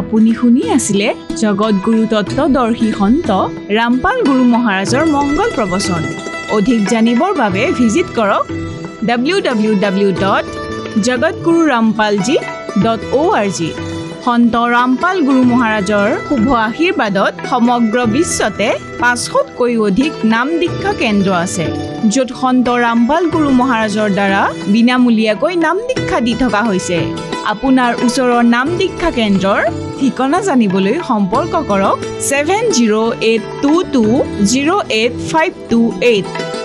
আপুনি শুনি আছিলে জগতগুৰু তত্ত্বদৰ্শী সন্ত ৰামপাল গুৰু মহাৰাজৰ মংগল প্ৰবচন। অধিক জানিবৰ বাবে ভিজিট কৰক www.jagatgururampalji.org। সন্ত ৰামপাল গুৰু মহাৰাজৰ শুভ আশীৰ্বাদত সমগ্ৰ বিশ্বতে 500তকৈ অধিক নাম দীক্ষা কেন্দ্ৰ আছে য'ত সন্ত ৰামপাল গুৰু মহাৰাজৰ দ্বাৰা বিনামূলীয়াকৈ নাম দীক্ষা দি থকা হৈছে আপোনাৰ ওচৰৰ নাম দীক্ষা কেন্দ্ৰৰ ঠিকনা জানিবলৈ সম্পৰ্ক কৰক 7082208528